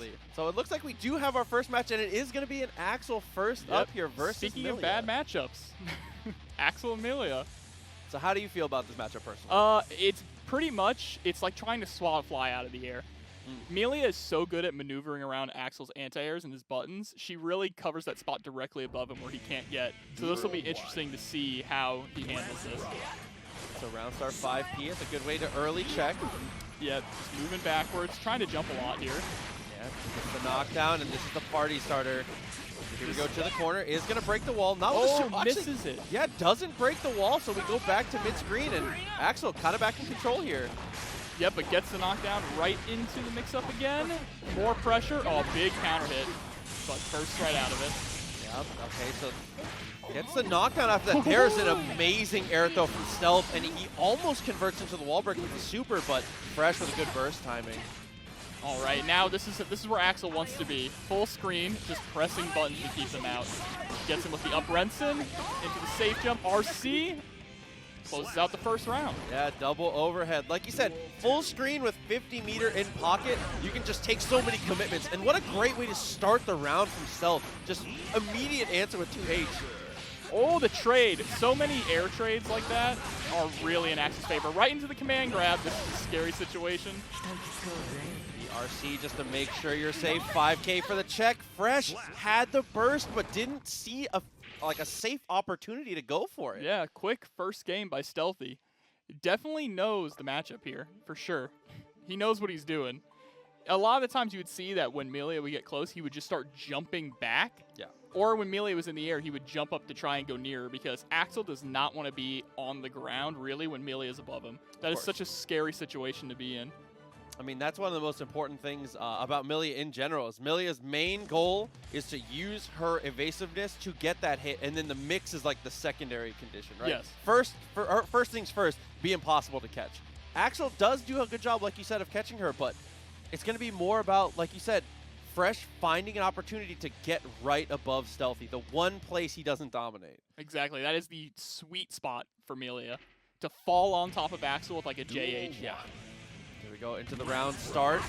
Absolutely. So it looks like we do have our first match, and it is going to be an Axel first up here versus Speaking Millia. of bad matchups, Axel and Millia. So how do you feel about this matchup personally? It's pretty much, it's like trying to swat a fly out of the air. Millia is so good at maneuvering around Axel's anti-airs and his buttons. She really covers that spot directly above him where he can't get. So this will be interesting to see how he handles this. So round start 5P is a good way to early check. Yeah, just moving backwards, trying to jump a lot here. Yeah, it's the knockdown, and this is the party starter. Here we go to the corner, is going to break the wall. Not misses it. Yeah, doesn't break the wall, so we go back to mid-screen, and Axel kind of back in control here. Yep, but gets the knockdown right into the mix-up again. More pressure. Oh, big counter hit, but bursts right out of it. Yep, okay, so gets the knockdown after that. There's an amazing air throw from Stealth, and he almost converts into the wall break with the super, but Fresh with a good burst timing. All right, now this is where Axel wants to be. Full screen, just pressing buttons to keep them out. Gets him with the up Renson into the safe jump. RC closes out the first round. Yeah, double overhead. Like you said, full screen with 50-meter in pocket. You can just take so many commitments. And what a great way to start the round from Stealth. Just immediate answer with 2H. Oh, the trade. So many air trades like that are really in Axel's favor. Right into the command grab. This is a scary situation. The RC just to make sure you're safe. 5K for the check. Fresh had the burst, but didn't see a safe opportunity to go for it. Yeah, quick first game by Stealthy. Definitely knows the matchup here, for sure. He knows what he's doing. A lot of the times you would see that when Millia would get close, he would just start jumping back. Yeah. Or when Millia was in the air, he would jump up to try and go nearer because Axel does not want to be on the ground, really, when Millia is above him. That is such a scary situation to be in. I mean, that's one of the most important things about Millia in general. Is Millia's main goal is to use her evasiveness to get that hit, and then the mix is like the secondary condition, right? Yes. First things first, be impossible to catch. Axel does do a good job, like you said, of catching her, but it's going to be more about, like you said, Fresh finding an opportunity to get right above Stealthy, the one place he doesn't dominate. Exactly. That is the sweet spot for Millia, to fall on top of Axel with like a JH. Yeah. Here we go into the round start.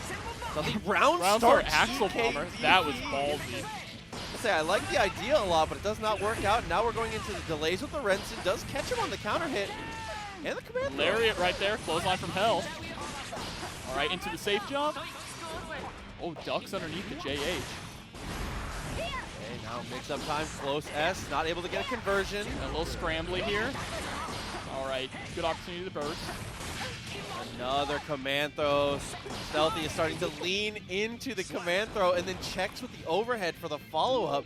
So the round start start Axel bomber. That was ballsy. I say I like the idea a lot, but it does not work out. Now we're going into the delays with the Renson. Does catch him on the counter hit and the command throw. Lariat right there, clothesline from hell. All right, into the safe jump. Oh, ducks underneath the JH. Okay, now mix-up time, close S, not able to get a conversion. A little scrambly here. All right, good opportunity to burst. Another command throw. Stealthy is starting to lean into the command throw and then checks with the overhead for the follow-up.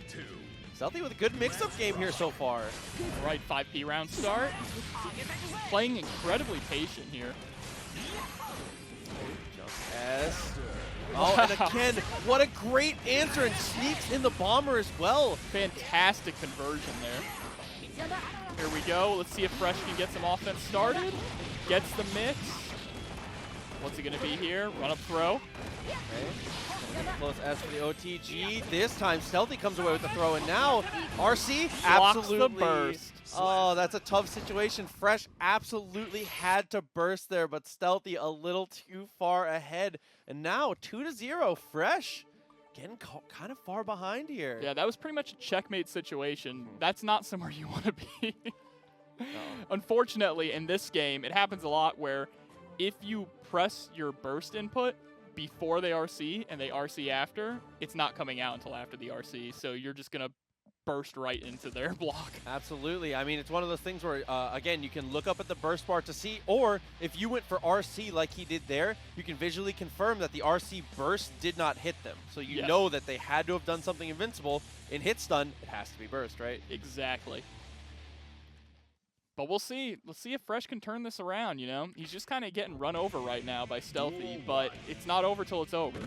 Stealthy with a good mix-up game here so far. All right, 5P round start. Playing incredibly patient here. Jump S. Oh, and again, what a great answer, and sneaks in the bomber as well. Fantastic conversion there. Here we go. Let's see if Fresh can get some offense started. Gets the mix. What's it going to be here? Run up throw. Okay. Close S for the OTG. This time, Stealthy comes away with the throw, and now RC Blocks absolutely. the burst. Oh, that's a tough situation. Fresh absolutely had to burst there, but Stealthy a little too far ahead. And now 2-0, Fresh getting kind of far behind here. Yeah, that was pretty much a checkmate situation. That's not somewhere you want to be. Unfortunately, in this game, it happens a lot where if you press your burst input before they RC and they RC after, it's not coming out until after the RC. So you're just going to burst right into their block. Absolutely. I mean, it's one of those things where, again, you can look up at the burst bar to see, or if you went for RC like he did there, you can visually confirm that the RC burst did not hit them. So you know that they had to have done something invincible. In hit stun, it has to be burst, right? Exactly. But we'll see. Let's see if Fresh can turn this around, you know? He's just kind of getting run over right now by Stealthy, but it's not over till it's over.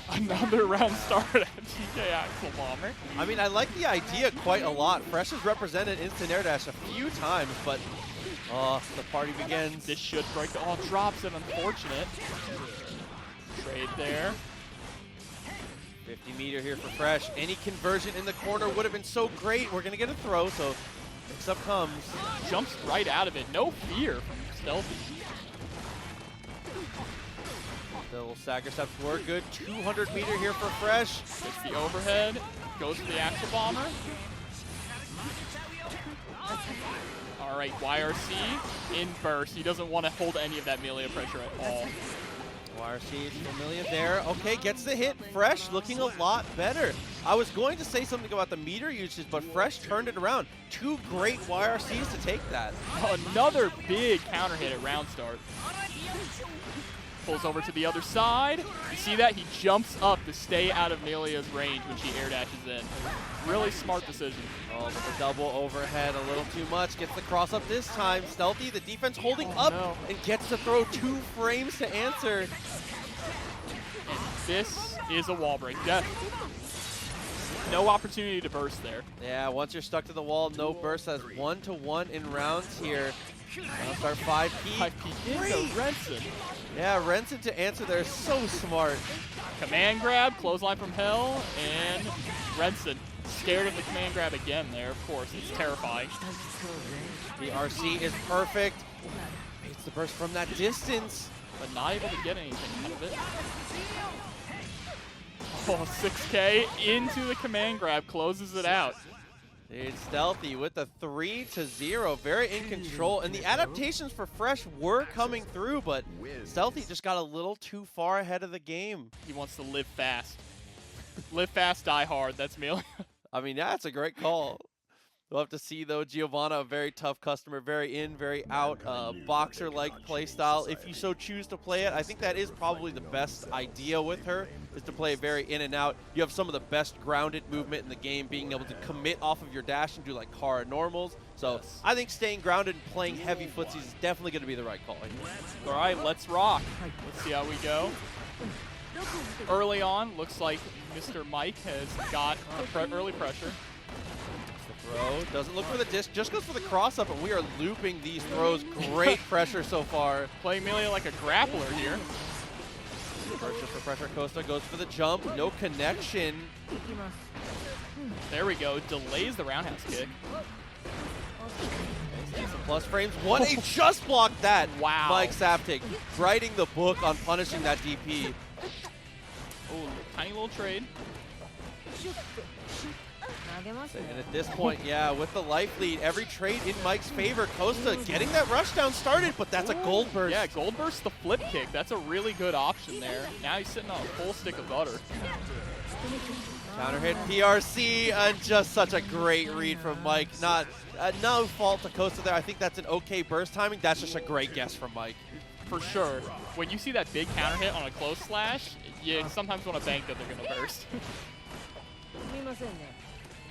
Another round start at TK Axel Bomber. I mean, I like the idea quite a lot. Fresh has represented instant air dash a few times, but the party begins. This should break the... Oh, drops it. Unfortunate. Trade there. 50-meter here for Fresh. Any conversion in the corner would have been so great. We're going to get a throw, so mix-up comes. Jumps right out of it. No fear from Stealthy. The little stagger steps were good. 200 meter here for Fresh. Gets the overhead, goes for the Axle Bomber. All right, YRC in burst. He doesn't want to hold any of that Millia pressure at all. YRC is familiar there. Okay, gets the hit. Fresh looking a lot better. I was going to say something about the meter usage, but Fresh turned it around. 2 great YRCs to take that. Another big counter hit at round start. Pulls over to the other side. You see that? He jumps up to stay out of Milia's range when she air dashes in. Really smart decision. Oh, but the double overhead a little too much. Gets the cross up this time. Stealthy, the defense holding up and gets to throw 2 frames to answer. And this is a wall break. Death. No opportunity to burst there. Yeah, once you're stuck to the wall, no burst. That's 1-to-1 in rounds here. I'll start 5P. 5P into Renson. Yeah, Renson to answer there is so smart. Command grab, clothesline from hell, and Renson scared of the command grab again there, of course. It's terrifying. The RC is perfect. Baits the burst from that distance. But not able to get anything out of it. Oh, 6K into the command grab, closes it out. It's Stealthy with the 3-0, very in control. And the adaptations for Fresh were coming through, but Stealthy just got a little too far ahead of the game. He wants to live fast. Live fast, die hard. That's Millia. I mean, that's a great call. We'll have to see, though. Giovanna, a very tough customer, very in, very out, boxer-like playstyle. If you so choose to play it, I think that is probably the best idea with her, is to play very in and out. You have some of the best grounded movement in the game, being able to commit off of your dash and do like Kara normals. So I think staying grounded and playing heavy footsies is definitely going to be the right call. All right, let's rock. Let's see how we go. Early on, looks like Mr. Mike has got early pressure. Throw, doesn't look for the disc, just goes for the cross up, and we are looping these throws. Great pressure so far. Playing Millia like a grappler here. Purchase for pressure. Costa goes for the jump, no connection. There we go, delays the roundhouse kick. Some plus frames. What a just blocked that. Wow. MacsSama writing the book on punishing that DP. Oh, tiny little trade. And at this point, yeah, with the life lead, every trade in Mike's favor. Costa getting that rushdown started, but that's a gold burst. Yeah, gold burst the flip kick. That's a really good option there. Now he's sitting on a full stick of butter. Counter hit PRC, and just such a great read from Mike. No fault to Costa there. I think that's an okay burst timing. That's just a great guess from Mike. For sure. When you see that big counter hit on a close slash, you sometimes want to bank that they're going to burst.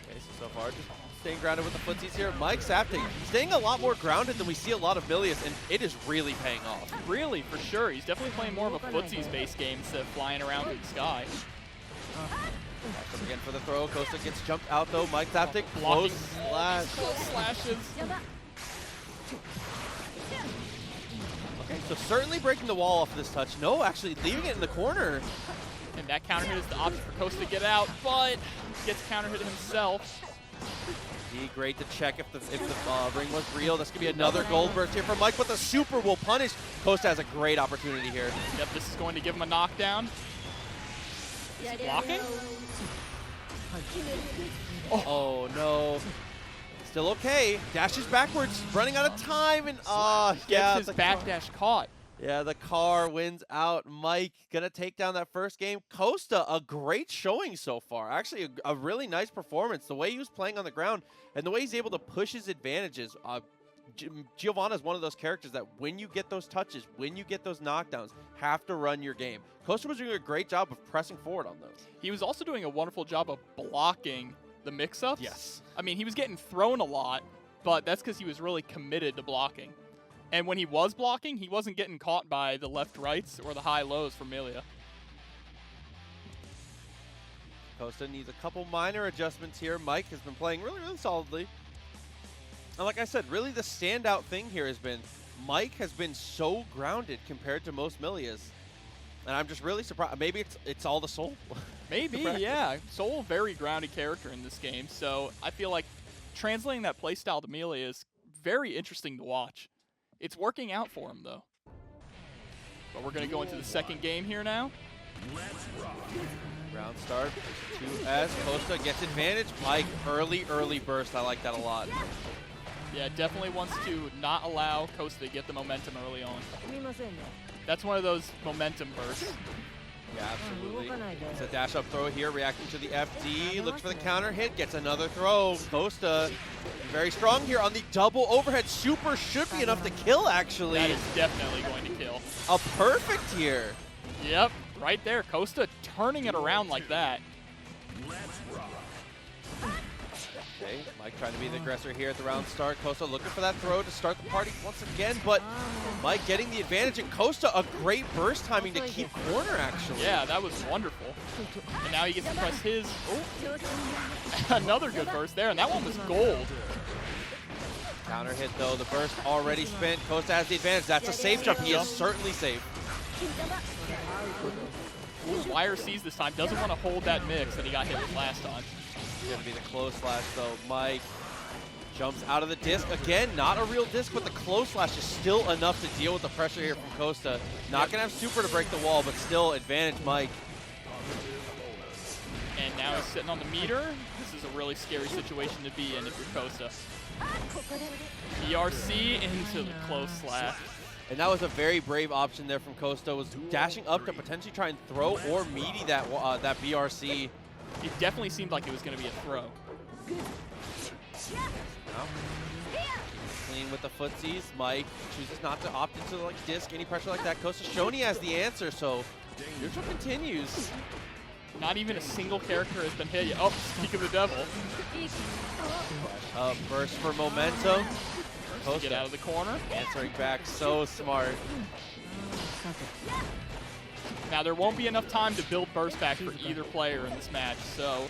Okay, so far just staying grounded with the footsies here. MacsSama staying a lot more grounded than we see a lot of Millias, and it is really paying off. Really, for sure. He's definitely playing more of a footsies-based game instead of flying around through the sky. Again for the throw. Costa gets jumped out though. MacsSama close slash. Close slashes. Okay, so certainly breaking the wall off this touch. No, actually leaving it in the corner. And that counter hit is the option for Costa to get out, but gets counter hit himself. Be great to check if the ring was real. This could be another gold burst here from Mike, but the super will punish. Costa has a great opportunity here. Yep, this is going to give him a knockdown. Is he blocking? Oh no. Still okay. Dashes backwards, running out of time, and yeah, gets his backdash caught. Yeah, the car wins out. Mike gonna take down that first game. Costa, a great showing so far. Actually, a really nice performance. The way he was playing on the ground and the way he's able to push his advantages. Giovanna is one of those characters that when you get those touches, when you get those knockdowns, have to run your game. Costa was doing a great job of pressing forward on those. He was also doing a wonderful job of blocking the mix-ups. Yes. I mean, he was getting thrown a lot, but that's because he was really committed to blocking. And when he was blocking, he wasn't getting caught by the left-rights or the high-lows from Millia. Costa needs a couple minor adjustments here. Mike has been playing really, really solidly. And like I said, really the standout thing here has been Mike has been so grounded compared to most Millias. And I'm just really surprised. Maybe it's all the soul. Maybe, yeah. Soul, very grounded character in this game. So I feel like translating that playstyle to Millia is very interesting to watch. It's working out for him, though. But we're going to go into the second game here now. Round start, 2S, Costa gets advantage. Mike, early burst. I like that a lot. Yeah, definitely wants to not allow Costa to get the momentum early on. That's one of those momentum bursts. Yeah, absolutely. It's a dash up throw here, reacting to the FD. Looks for the counter hit, gets another throw. Costa very strong here on the double overhead. Super should be enough to kill, actually. That is definitely going to kill. A perfect here. Yep, right there. Costa turning it around like that. Okay, Mike trying to be the aggressor here at the round start. Costa looking for that throw to start the party once again, but Mike getting the advantage, and Costa a great burst timing to keep corner, actually. Yeah, that was wonderful. And now he gets to press his, another good burst there, and that one was gold. Counter hit though, the burst already spent. Costa has the advantage. That's a safe jump. He is certainly safe. YRC's this time doesn't want to hold that mix that he got hit with last time. It's going to be the close slash though. Mike jumps out of the disc. Again, not a real disc, but the close slash is still enough to deal with the pressure here from Costa. Not going to have super to break the wall, but still advantage Mike. And now he's sitting on the meter. This is a really scary situation to be in if you're Costa. BRC into the close slash. And that was a very brave option there from Costa, was dashing up to potentially try and throw or meaty that BRC. It definitely seemed like it was going to be a throw. Now, clean with the footsies. Mike chooses not to opt into like disc, any pressure like that. Costa shown he has the answer, so neutral continues. Not even a single character has been hit yet. Oh, speak of the devil. Burst for momentum. Costa get out of the corner. Answering back, so smart. Now, there won't be enough time to build burst back for either player in this match, so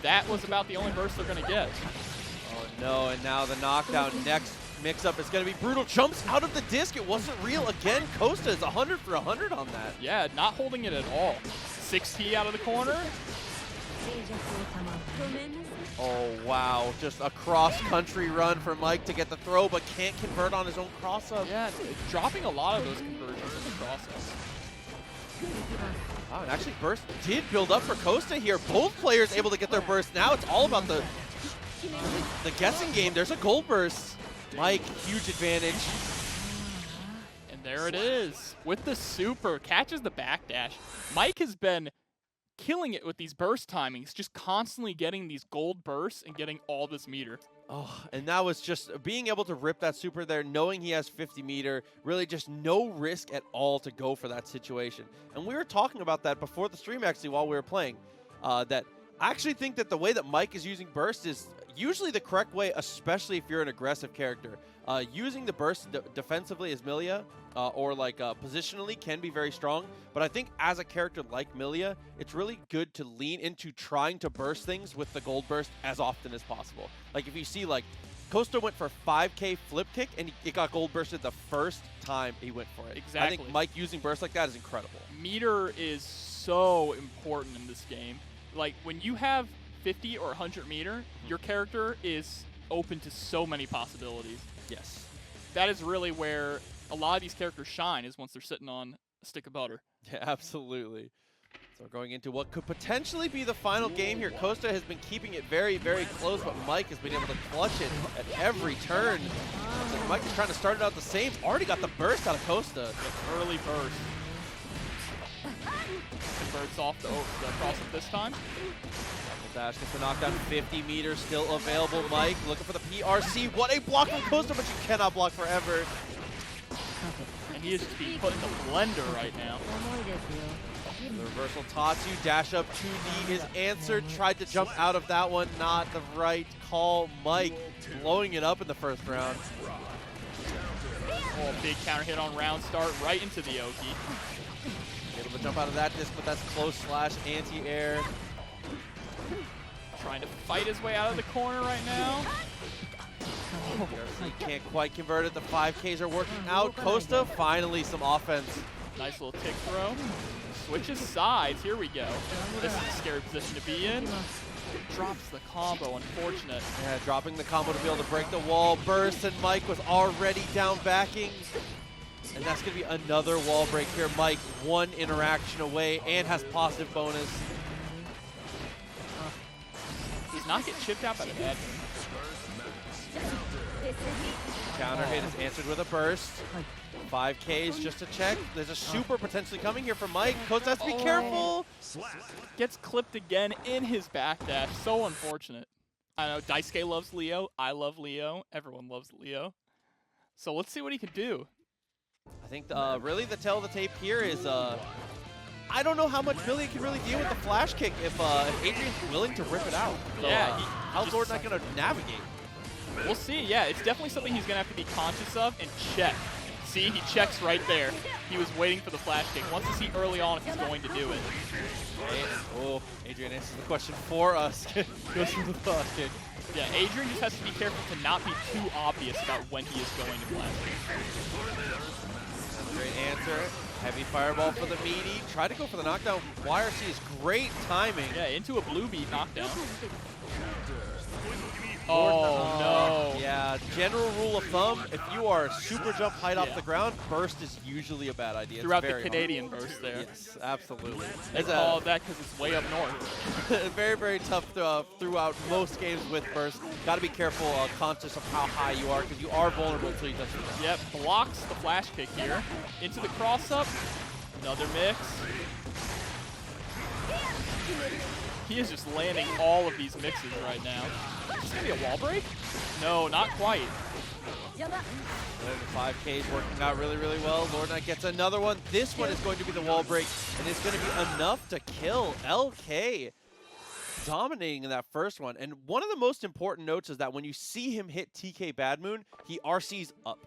that was about the only burst they're going to get. Oh no, and now the knockdown next mix-up is going to be brutal. Jumps out of the disc, it wasn't real. Again, Costa is 100 for 100 on that. Yeah, not holding it at all. 6T out of the corner. Oh wow, just a cross-country run for Mike to get the throw, but can't convert on his own cross-up. Yeah, dropping a lot of those conversions in the cross-ups. Wow, and actually burst did build up for Costa here. Both players able to get their burst. Now it's all about the guessing game. There's a gold burst. Mike, huge advantage. And there it is. With the super, catches the backdash. Mike has been killing it with these burst timings, just constantly getting these gold bursts and getting all this meter. Oh, and that was just being able to rip that super there, knowing he has 50 meter, really just no risk at all to go for that situation. And we were talking about that before the stream, actually, while we were playing, that I actually think that the way that Mike is using burst is usually the correct way, especially if you're an aggressive character. Using the burst defensively as Millia, or like positionally can be very strong, but I think as a character like Millia, it's really good to lean into trying to burst things with the gold burst as often as possible. Like if you see like Costa went for 5K flip kick and it got gold bursted the first time he went for it. Exactly. I think Mike using burst like that is incredible. Meter is so important in this game. Like when you have 50 or 100 meter, your character is open to so many possibilities. Yes. That is really where a lot of these characters shine, is once they're sitting on a stick of butter. Yeah, absolutely. So we're going into what could potentially be the final game here. Costa has been keeping it very, very close, but Mike has been able to clutch it at every turn. So Mike is trying to start it out the same. Already got the burst out of Costa. The early burst. Converts off the cross-up this time. Dash gets the knockdown, 50 meters still available. Mike looking for the PRC. What a block from Costa, but you cannot block forever. And he is just being put in the blender right now. The reversal Tatsu, dash up 2D is answered. Tried to jump out of that one, not the right call. Mike blowing it up in the first round. Oh, big counter hit on round start right into the Oki. Able to jump out of that disc, but that's close slash anti-air. Trying to fight his way out of the corner right now. He can't quite convert it. The 5Ks are working out. Costa, finally some offense. Nice little tick throw. Switches sides. Here we go. This is a scary position to be in. Drops the combo, unfortunate. Yeah, dropping the combo to be able to break the wall. Burst, and Mike was already down backing. And that's going to be another wall break here. Mike, one interaction away and has positive bonus. Does not get chipped out by the bad. Counter hit is answered with a burst. 5Ks just to check. There's a super potentially coming here for Mike. Coach has to be careful. Gets clipped again in his backdash. So unfortunate. I know Daisuke loves Leo. I love Leo. Everyone loves Leo. So let's see what he can do. I think really the tell of the tape here is I don't know how much Millia can really deal with the flash kick if Adrian's willing to rip it out. So, yeah. how's Lord Knight going to navigate? We'll see. Yeah, it's definitely something he's going to have to be conscious of and check. See, he checks right there. He was waiting for the flash kick. Wants to see early on if he's going to do it. Oh, Adrian answers the question for us. Goes for the flash kick. Yeah, Adrian just has to be careful to not be too obvious about when he is going to flash kick. Great answer. Heavy fireball for the meaty. Try to go for the knockdown. YRC is great timing. Yeah, into a blue beat knockdown. Oh, no. Yeah, general rule of thumb, if you are super jump height off the ground, burst is usually a bad idea. Throughout the Canadian burst there. Yes, absolutely. They call that because it's way up north. Very, very tough throughout most games with burst. Got to be careful, conscious of how high you are, because you are vulnerable until you touch the ground. Yep, blocks the flash kick here. Into the cross-up. Another mix. He is just landing all of these mixes right now. Is this going to be a wall break? No, not quite. The 5K is working out really, really well. Lord Knight gets another one. This one is going to be the wall break, and it's going to be enough to kill LK. Dominating in that first one. And one of the most important notes is that when you see him hit TK Bad Moon, he RCs up.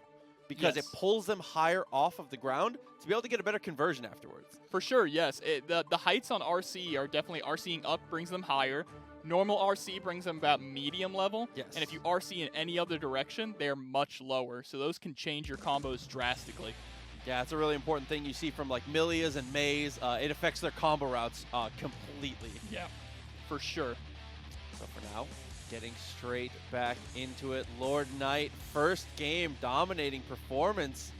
Because it pulls them higher off of the ground to be able to get a better conversion afterwards. For sure, yes. The heights on RC are definitely RCing up brings them higher. Normal RC brings them about medium level. Yes. And if you RC in any other direction, they're much lower. So those can change your combos drastically. Yeah, it's a really important thing you see from like Millia's and May's. It affects their combo routes completely. Yeah, for sure. So for now, getting straight back into it. Lord Knight, first game, dominating performance.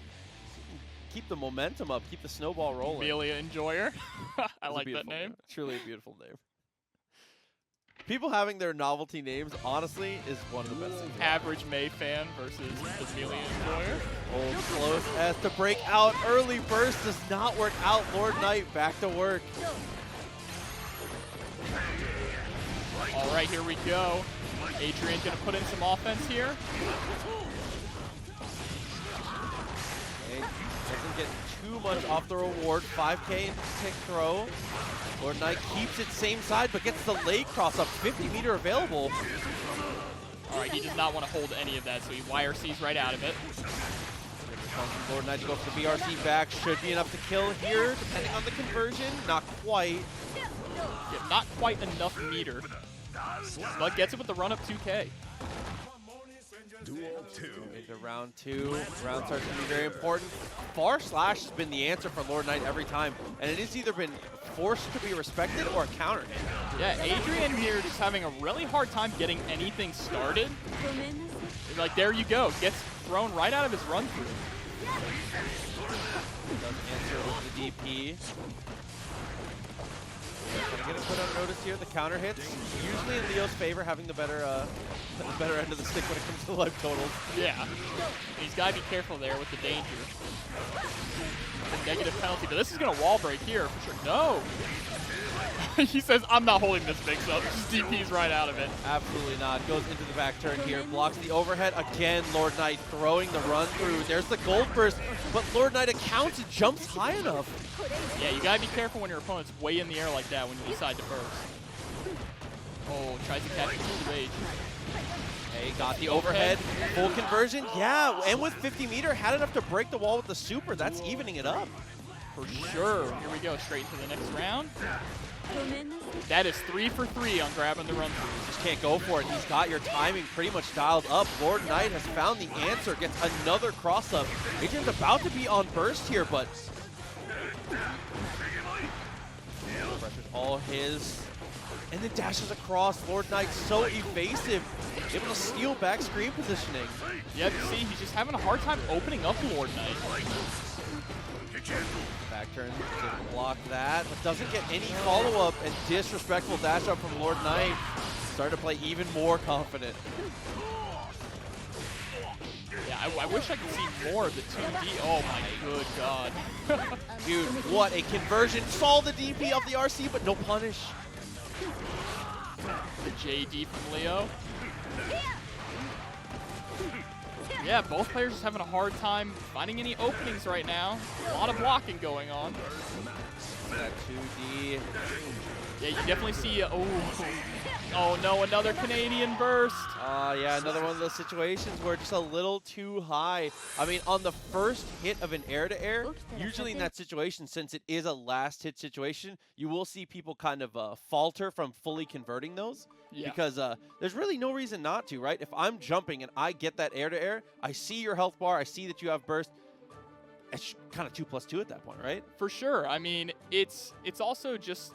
Keep the momentum up, keep the snowball rolling. Millia Enjoyer. I like that name. Name. Truly a beautiful name. People having their novelty names, honestly, is one of the best things. Average May fan versus the Millia Enjoyer. Hold close as to break out. Early burst does not work out. Lord Knight back to work. All right, here we go. Adrian's going to put in some offense here. Okay. Doesn't get too much off the reward. 5K into tick throw. Lord Knight keeps it same side, but gets the leg cross up. 50 meter available. All right, he does not want to hold any of that, so he YRCs right out of it. Lord Knight to go for the BRC back. Should be enough to kill here, depending on the conversion. Not quite. Yeah, not quite enough meter. But gets it with the run-up 2K. Duel 2. Into round 2. Round starts to be very important. Far slash has been the answer for Lord Knight every time, and it has either been forced to be respected or countered. Yeah, Adrian here just having a really hard time getting anything started. Like, there you go. Gets thrown right out of his run-through. Does answer with the DP. Gonna put on notice here, the counter hits. Usually in Leo's favor, having the better end of the stick when it comes to life totals. Yeah. He's got to be careful there with the danger. The negative penalty, but this is going to wall break here for sure. No! He says, I'm not holding this mix up. Just DP's right out of it. Absolutely not. Goes into the back turn here. Blocks the overhead. Again, Lord Knight throwing the run through. There's the gold burst, but Lord Knight accounts and jumps high enough. Yeah, you gotta be careful when your opponent's way in the air like that when you decide to burst. Oh, tries to catch the 2H. Hey, got the overhead. Full conversion. Yeah, and with 50 meter, had enough to break the wall with the super. That's evening it up. For sure. Here we go, straight to the next round. That is 3 for 3 on grabbing the run through. Just can't go for it. He's got your timing pretty much dialed up. Lord Knight has found the answer. Gets another cross up. Adrian's about to be on burst here, but pressure's all his. And then dashes across. Lord Knight so evasive. Able to steal back screen positioning. Yeah, you see, he's just having a hard time opening up Lord Knight. Back turn to block that, but doesn't get any follow-up, and disrespectful dash up from Lord Knight. Starting to play even more confident. Yeah, I wish I could see more of the 2D. Oh my good god. Dude, what a conversion. Saw the DP of the RC, but no punish. The JD from Leo. Yeah, both players just having a hard time finding any openings right now. A lot of blocking going on. That 2D. Yeah, you definitely see, oh no, another Canadian burst. Yeah, another one of those situations where just a little too high. I mean, on the first hit of an air-to-air, usually in that situation, since it is a last hit situation, you will see people kind of falter from fully converting those. Yeah. Because there's really no reason not to, right? If I'm jumping and I get that air-to-air, I see your health bar, I see that you have burst. It's kind of 2+2 at that point, right? For sure. I mean, it's also just,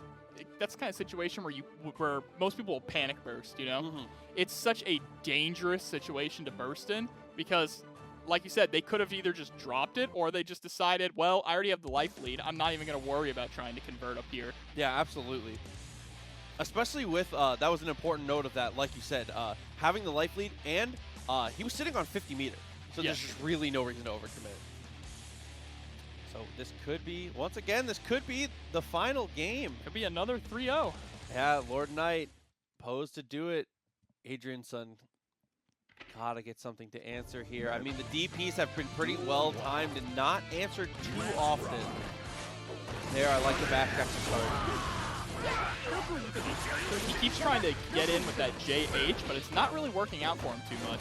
that's the kind of situation where most people will panic burst, you know? Mm-hmm. It's such a dangerous situation to burst in because, like you said, they could have either just dropped it or they just decided, well, I already have the life lead. I'm not even going to worry about trying to convert up here. Yeah, absolutely. Especially with, that was an important note of that, like you said, having the life lead, and he was sitting on 50 meters. So there's just really no reason to overcommit. So this could be, once again, this could be the final game. Could be another 3-0. Yeah, Lord Knight posed to do it. Eidriensun gotta get something to answer here. I mean, the DPs have been pretty well timed and not answered too often. There, I like the backdash to start. He keeps trying to get in with that JH, but it's not really working out for him too much.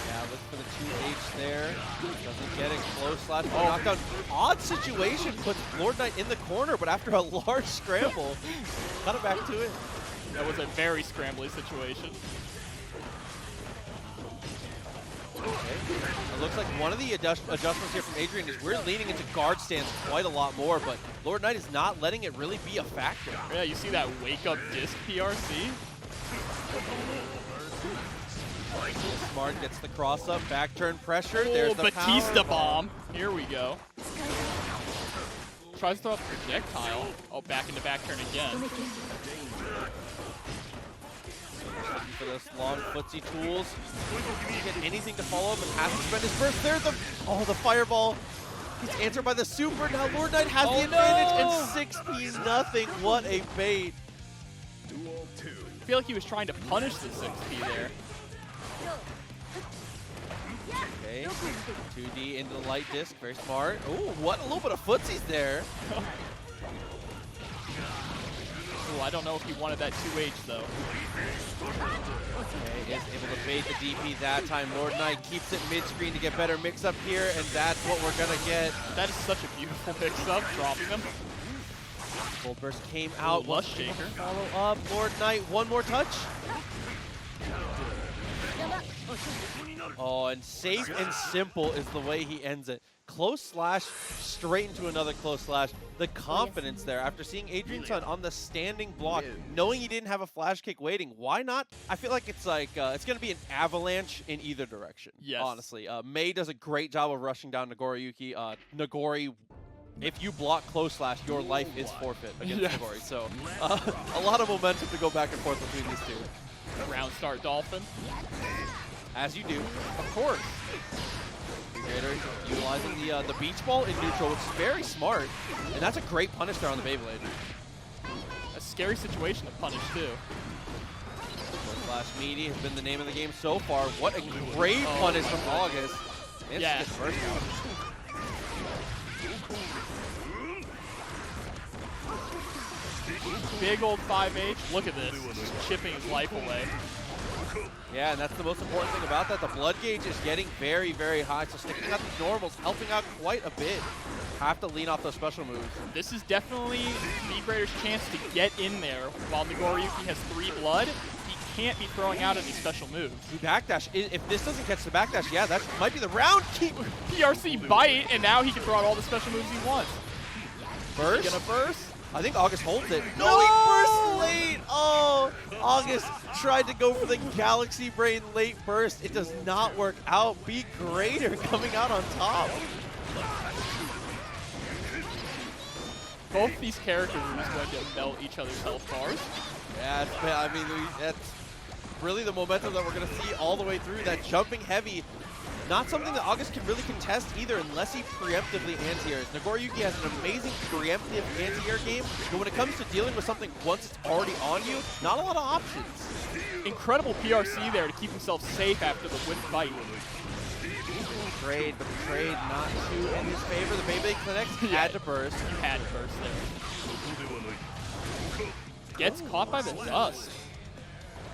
Yeah, look for the 2H there. Doesn't get it. Close slash knockdown. Odd situation puts Lord Knight in the corner, but after a large scramble, got it back to it. That was a very scrambly situation. Okay. It looks like one of the adjustments here from Adrian is we're leaning into guard stance quite a lot more, but Lord Knight is not letting it really be a factor. Yeah, you see that wake-up disc PRC? Smart gets the cross-up, back turn pressure. Oh, there's the Batista bomb. Here we go. Tries to throw up a projectile. Oh, back into back turn again. Looking for those long footsie tools. Doesn't get anything to follow up and has to spend his burst. There's the fireball. He's answered by the super. Now Lord Knight has the advantage and 6P nothing. What a bait. I feel like he was trying to punish the 6P there. Okay, 2D into the light disc, very smart. Oh, what a little bit of footsies there. Oh, I don't know if he wanted that 2H though. Okay, is able to bait the DP that time. Lord Knight keeps it mid-screen to get better mix-up here, and that's what we're gonna get. That is such a beautiful mix-up, dropping him. Full burst came out. Lust shaker. Follow up, Lord Knight, one more touch. Oh, and safe and simple is the way he ends it. Close slash, straight into another close slash. The confidence there after seeing Eidriensun on the standing block, knowing he didn't have a flash kick waiting. Why not? I feel like it's like it's going to be an avalanche in either direction. Yes. Honestly, May does a great job of rushing down Nagoriyuki. Nagori, if you block close slash, your life is forfeit against Nagori. So a lot of momentum to go back and forth between these two. Round start Dolphin. As you do. Of course. Begreater utilizing the beach ball in neutral, which is very smart. And that's a great punish there on the Beyblade. A scary situation to punish, too. Slash meaty has been the name of the game so far. What a great punish from Augus. Man, yeah. Gets first out. Big old 5H. Look at this. Just chipping his life away. Yeah, and that's the most important thing about that. The blood gauge is getting very, very high, so sticking out these normals, helping out quite a bit. Have to lean off those special moves. This is definitely Begreater's chance to get in there. While Nagoriyuki has 3 blood, he can't be throwing out any special moves. The backdash, if this doesn't catch the backdash, yeah, that might be the round. PRC bite, and now he can throw out all the special moves he wants. Burst? Is he gonna burst? I think Augus holds it. No, he burst late! Oh, Augus tried to go for the Galaxy Brain late burst. It does not work out. Begreater coming out on top. Both these characters are just going to melt each other's health bars. Yeah, I mean, that's really the momentum that we're going to see all the way through. That jumping heavy, not something that Augus can really contest either unless he preemptively anti-airs. Nagoriyuki has an amazing preemptive anti-air game, but when it comes to dealing with something once it's already on you, not a lot of options. Incredible PRC there to keep himself safe after the whip fight. Trade, but the trade not too in his favor. The Beyblade connects, had to burst. You had to burst there. Gets caught by the dust.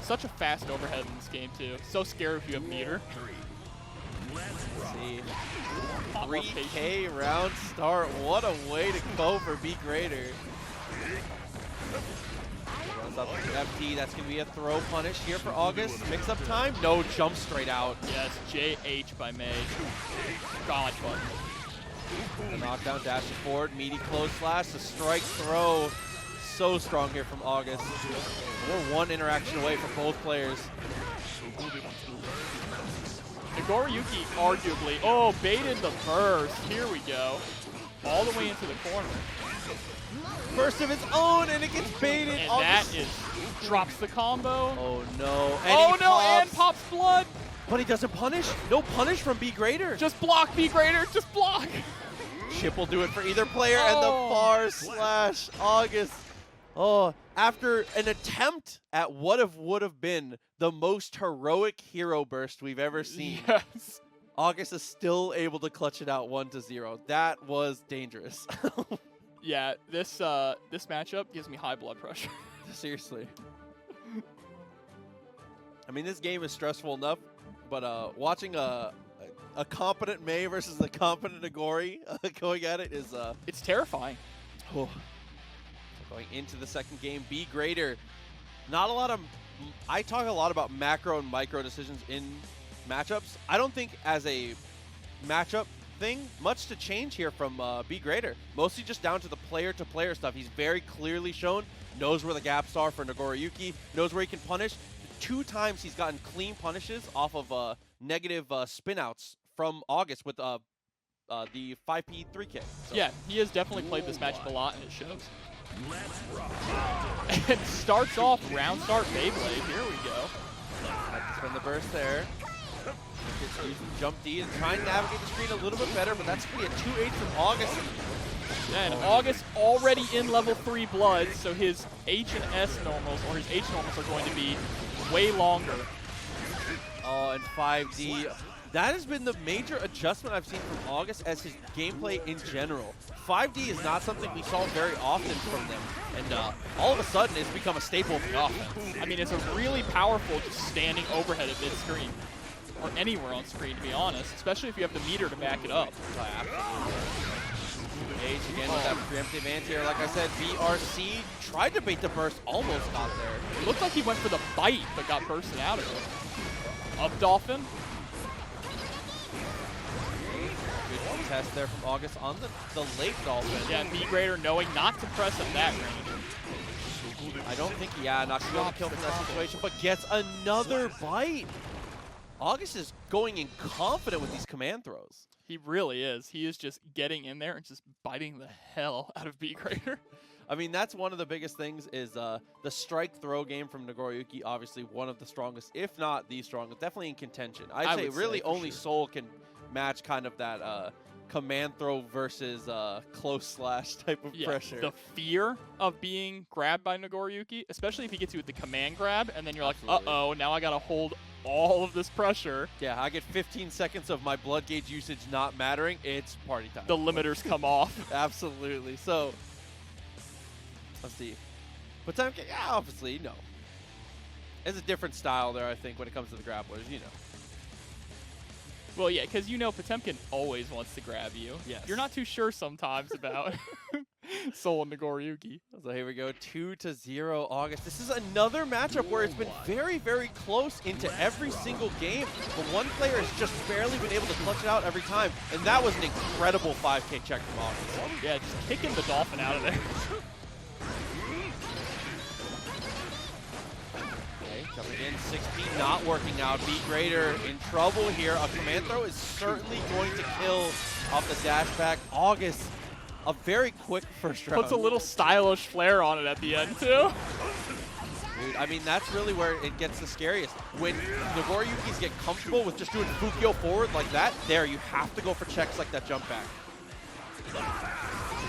Such a fast overhead in this game too. So scary if you have meter. Let's see. 3K round start. What a way to go for Begreater. Runs up to FT. That's going to be a throw punish here for Augus. Mix up time. No, jump straight out. Yes, JH by May. God button. The knockdown dash forward. Meaty close slash. The strike throw. So strong here from Augus. We're one interaction away from both players. Nagoriyuki arguably, baited the burst. Here we go. All the way into the corner. Burst of its own, and it gets baited. And that drops the combo. Oh no. And pops blood. But he doesn't punish. No punish from Begreater. Just block, Begreater, just block. Chipp will do it for either player, and the far slash Augus. Oh, after an attempt at would have been the most heroic hero burst we've ever seen. Yes. Augus is still able to clutch it out 1-0. That was dangerous. Yeah, this matchup gives me high blood pressure. Seriously. I mean, this game is stressful enough, but watching a competent May versus a competent Nagori going at it is it's terrifying. Oh. Going into the second game, Begreater. Not a lot of. I talk a lot about macro and micro decisions in matchups. I don't think as a matchup thing much to change here from Begreater. Mostly just down to the player-to-player stuff. He's very clearly shown, knows where the gaps are for Nagoriyuki, knows where he can punish. 2 times he's gotten clean punishes off of negative spin-outs from Augus with the 5P 3K. So. Yeah, he has definitely played this matchup a lot, and it shows. And starts off round start Beyblade. Here we go. Had to spin the burst there. Just using jump D and trying to navigate the screen a little bit better, but that's going to be a 2-8 from Augus. Yeah, and Augus already in level 3 blood, so his H and S normals, or his H normals, are going to be way longer. Oh, and 5D. That has been the major adjustment I've seen from Augus as his gameplay in general. 5D is not something we saw very often from them, and all of a sudden it's become a staple of the offense. I mean, it's a really powerful just standing overhead at mid-screen, or anywhere on screen, to be honest, especially if you have the meter to back it up. Age again with that preemptive anti-air. Like I said, BRC tried to bait the burst, almost got there. It looked like he went for the bite, but got bursted out of it. Up Dolphin. Good test there from Augus on the late Dolphin. Yeah, Begreater knowing not to press at that range. I don't think, not going to be able to kill from that situation, but gets another bite. Augus is going in confident with these command throws. He really is. He is just getting in there and just biting the hell out of Begreater. I mean, that's one of the biggest things is the strike throw game from Nagoriyuki, obviously one of the strongest, if not the strongest, definitely in contention. I'd say really only Soul can match kind of that command throw versus close slash type of pressure. The fear of being grabbed by Nagoriyuki, especially if he gets you with the command grab, and then you're like, uh-oh, now I got to hold all of this pressure. Yeah, I get 15 seconds of my blood gauge usage not mattering. It's party time. The limiters come off. Absolutely. So, let's see. Potemkin, obviously, no. There's a different style there, I think, when it comes to the grapplers, you know. Well, yeah, because you know Potemkin always wants to grab you. Yes. You're not too sure sometimes about Soul and Nagoriyuki. So here we go, 2-0 Augus. This is another matchup where it's been very, very close into every single game, but one player has just barely been able to clutch it out every time, and that was an incredible 5K check from Augus. Yeah, just kicking the Dolphin out of there. Jumping in, 6P not working out. Begreater in trouble here. A command throw is certainly going to kill off the dash back. Augus a very quick first round. Puts a little stylish flair on it at the end, too. Dude, I mean, that's really where it gets the scariest. When Nagoriyukis get comfortable with just doing Fukyo forward like that, there, you have to go for checks like that jump back.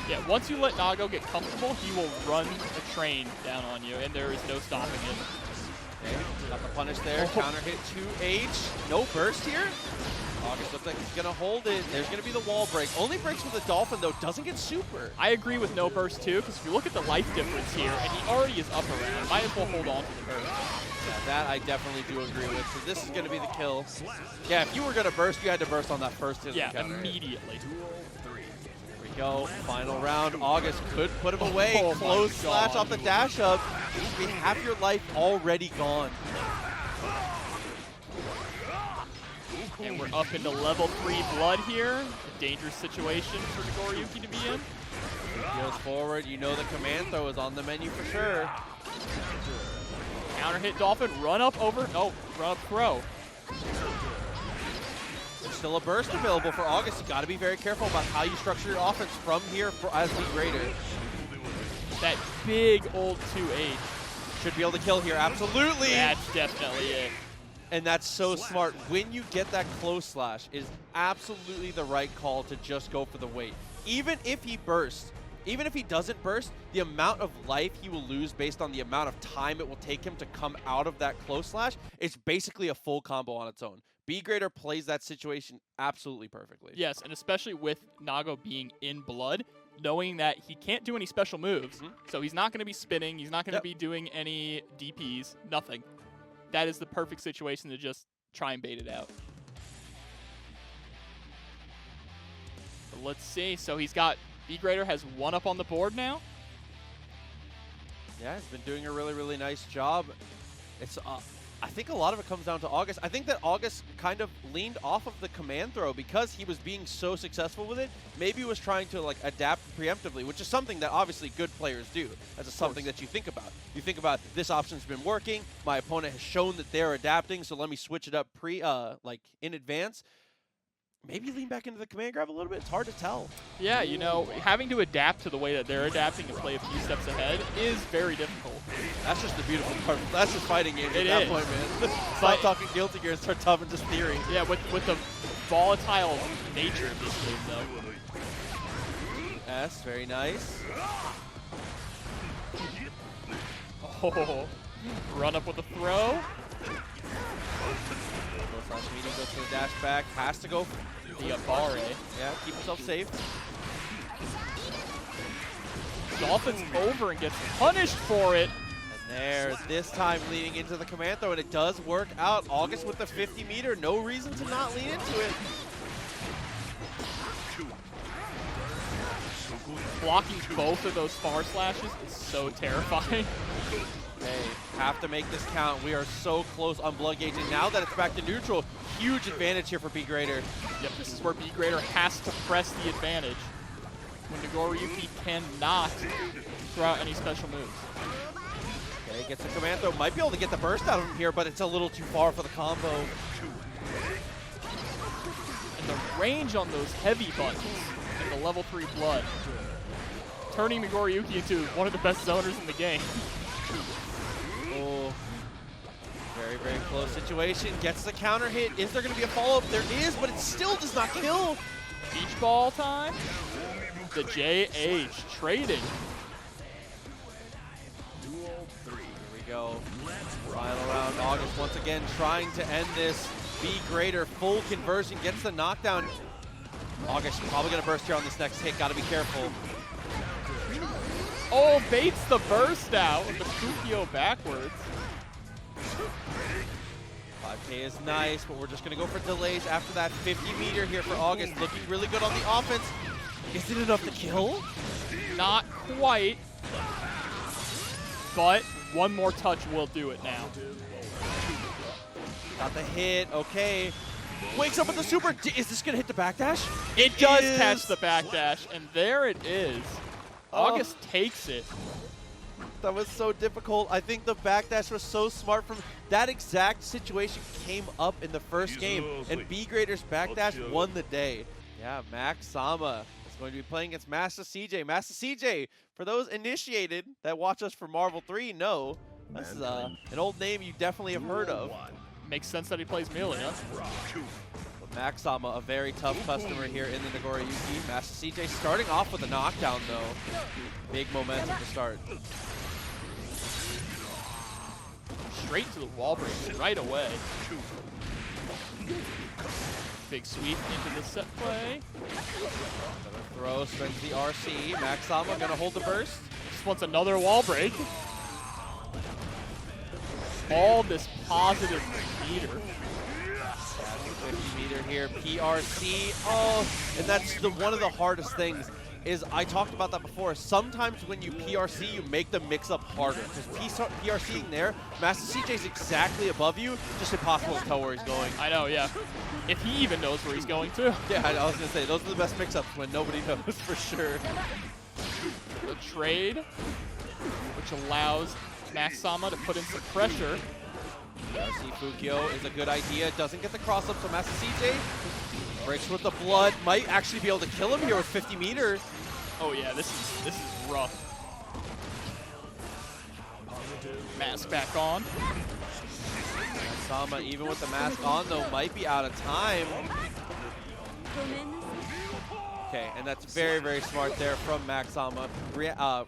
Yeah, once you let Nago get comfortable, he will run a train down on you, and there is no stopping it. Okay, got the punish there, counter hit 2H. No burst here. Augus looks like he's going to hold it. There's going to be the wall break. Only breaks with the Dolphin, though. Doesn't get super. I agree with no burst, too, because if you look at the life difference here, and he already is up around, might as well hold on to the burst. Yeah, that I definitely do agree with. So this is going to be the kill. Yeah, if you were going to burst, you had to burst on that first hit. Yeah, immediately. Here we go. Final round. Augus could put him away. Oh Close slash off the dash up. You should be half your life already gone. And we're up into level 3 blood here. A dangerous situation for Nagoriyuki to be in. Goes forward. You know the command throw is on the menu for sure. Counter hit Dolphin. Run up over. Oh, run up throw. There's still a burst available for Augus. You got to be very careful about how you structure your offense from here as Begreater. That big old 2H. Should be able to kill here. Absolutely. That's definitely it. And that's so smart. When you get that close slash, it is absolutely the right call to just go for the weight. Even if he bursts, even if he doesn't burst, the amount of life he will lose based on the amount of time it will take him to come out of that close slash, it's basically a full combo on its own. Begreater plays that situation absolutely perfectly. Yes, and especially with Nago being in blood, knowing that he can't do any special moves, so he's not going to be spinning, he's not going to be doing any DPs, nothing. That is the perfect situation to just try and bait it out. But let's see. So he's got Begreater has 1 up on the board now. Yeah, he's been doing a really, really nice job. It's I think a lot of it comes down to Augus. I think that Augus kind of leaned off of the command throw because he was being so successful with it. Maybe he was trying to like adapt preemptively, which is something that obviously good players do. That's something that you think about. You think about this option's been working. My opponent has shown that they're adapting, so let me switch it up like in advance. Maybe lean back into the command grab a little bit. It's hard to tell. Yeah, you know, having to adapt to the way that they're adapting and play a few steps ahead is very difficult. That's just the beautiful part. That's just fighting games at that point, man. Stop talking Guilty Gear and start talking just theory. Yeah, with the volatile nature of this game, though. Yes, very nice. Oh, run up with a throw. Goes to the dash back. Has to go. The Abare. Yeah, keep himself safe. Dolphin's over and gets punished for it. And there, this time leading into the command throw, and it does work out. Augus with the 50 meter. No reason to not lean into it. Blocking both of those far slashes is so terrifying. Hey, have to make this count. We are so close on blood gauge, and now that it's back to neutral, huge advantage here for Begreater. Yep, this is where Begreater has to press the advantage when Nagoriyuki cannot throw out any special moves. Okay, gets the command throw. Might be able to get the burst out of him here, but it's a little too far for the combo. And the range on those heavy buttons in the level 3 blood, turning Nagoriyuki into one of the best zoners in the game. Oh, very, very close situation. Gets the counter hit. Is there going to be a follow-up? There is, but it still does not kill. Beach ball time. The JH trading. Here we go. Final round. Augus once again trying to end this. Begreater full conversion. Gets the knockdown. Augus probably going to burst here on this next hit. Got to be careful. Oh, baits the burst out with the Fukyo backwards. 5K is nice, but we're just going to go for delays after that 50 meter here for Augus. Looking really good on the offense. Is it enough to kill? Not quite. But one more touch will do it now. Got the hit. Okay. Wakes up with the super. Is this going to hit the backdash? It does catch the backdash, and there it is. Augus takes it. That was so difficult. I think the backdash was so smart. From that exact situation came up in the first game, and Begreater's backdash won the day. Yeah, MacsSama, It's going to be playing against Master CJ. Master CJ, for those initiated that watch us for Marvel 3, know this is an old name you definitely have heard of. Makes sense that he plays Millia. MacsSama, a very tough customer here in the Nagoriyuki. Master CJ starting off with a knockdown, though. Big momentum to start. Straight to the wall break right away. Big sweep into the set play. Another throw, spends the RC. MacsSama gonna hold the burst. Just wants another wall break. All this positive meter. 50 meter here, PRC. Oh, and that's one of the hardest things. Is I talked about that before. Sometimes when you PRC, you make the mix-up harder. Because PRCing there, Master CJ's exactly above you, just impossible to tell where he's going. I know, yeah. If he even knows where he's going to. Yeah, I was going to say, those are the best mix-ups when nobody knows for sure. The trade, which allows MacsSama to put in some pressure. RC Fukio is a good idea. Doesn't get the cross-up, so Master CJ breaks with the blood. Might actually be able to kill him here with 50 meter. Oh yeah, this is rough. Mask back on. MacsSama, even with the mask on though, might be out of time. Okay, and that's very, very smart there from MacsSama,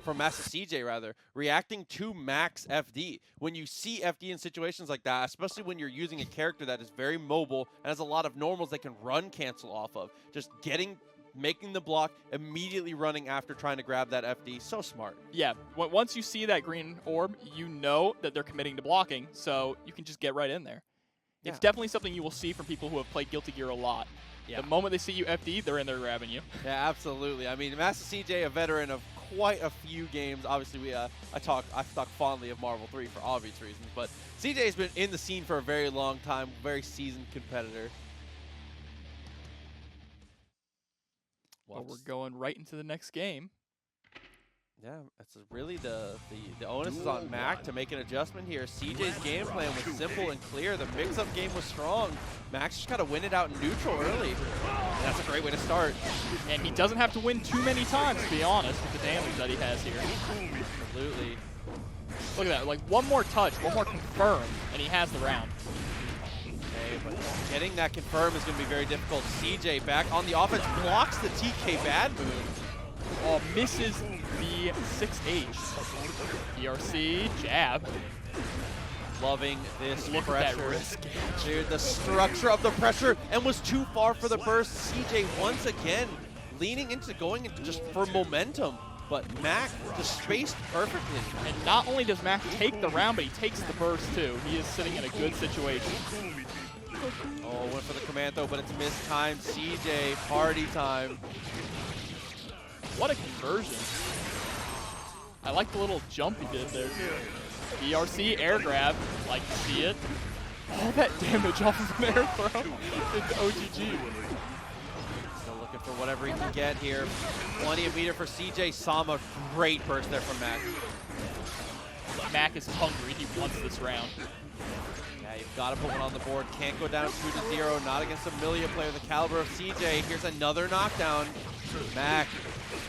from Master CJ rather, reacting to Max FD. When you see FD in situations like that, especially when you're using a character that is very mobile and has a lot of normals they can run cancel off of, just making the block, immediately running after trying to grab that FD, so smart. Yeah, once you see that green orb, you know that they're committing to blocking, so you can just get right in there. Yeah. It's definitely something you will see from people who have played Guilty Gear a lot. Yeah. The moment they see you FD, they're in there grabbing you. Yeah, absolutely. I mean, Master CJ, a veteran of quite a few games. Obviously, I talk fondly of Marvel 3 for obvious reasons, but CJ's been in the scene for a very long time, very seasoned competitor. Well, we're going right into the next game. Yeah, it's really the onus is on Mac to make an adjustment here. CJ's game plan was simple and clear. The mix-up game was strong. Mac's just got to win it out in neutral early. And that's a great way to start. And he doesn't have to win too many times, to be honest, with the damage that he has here. Absolutely. Look at that, like one more touch, one more confirm, and he has the round. Okay, but getting that confirm is going to be very difficult. CJ back on the offense, blocks the TK bad move. Oh, misses the 6H. PRC, jab. Loving this Look pressure. at that risk. Dude, the structure of the pressure, and was too far for the burst. CJ once again leaning into going into just for momentum. But Mac just spaced perfectly. And not only does Mac take the round, but he takes the burst too. He is sitting in a good situation. Oh, went for the command though, but it's mistimed. CJ, party time. What a conversion. I like the little jump he did there too. BRC air grab, like to see it. All that damage off of an air throw into OGG. Still looking for whatever he can get here. Plenty of meter for CJ. Sama, great burst there from Mac. Mac is hungry, he wants this round. Yeah, you've got to put one on the board. Can't go down 2-0, not against a Millia player the caliber of CJ. Here's another knockdown. Mac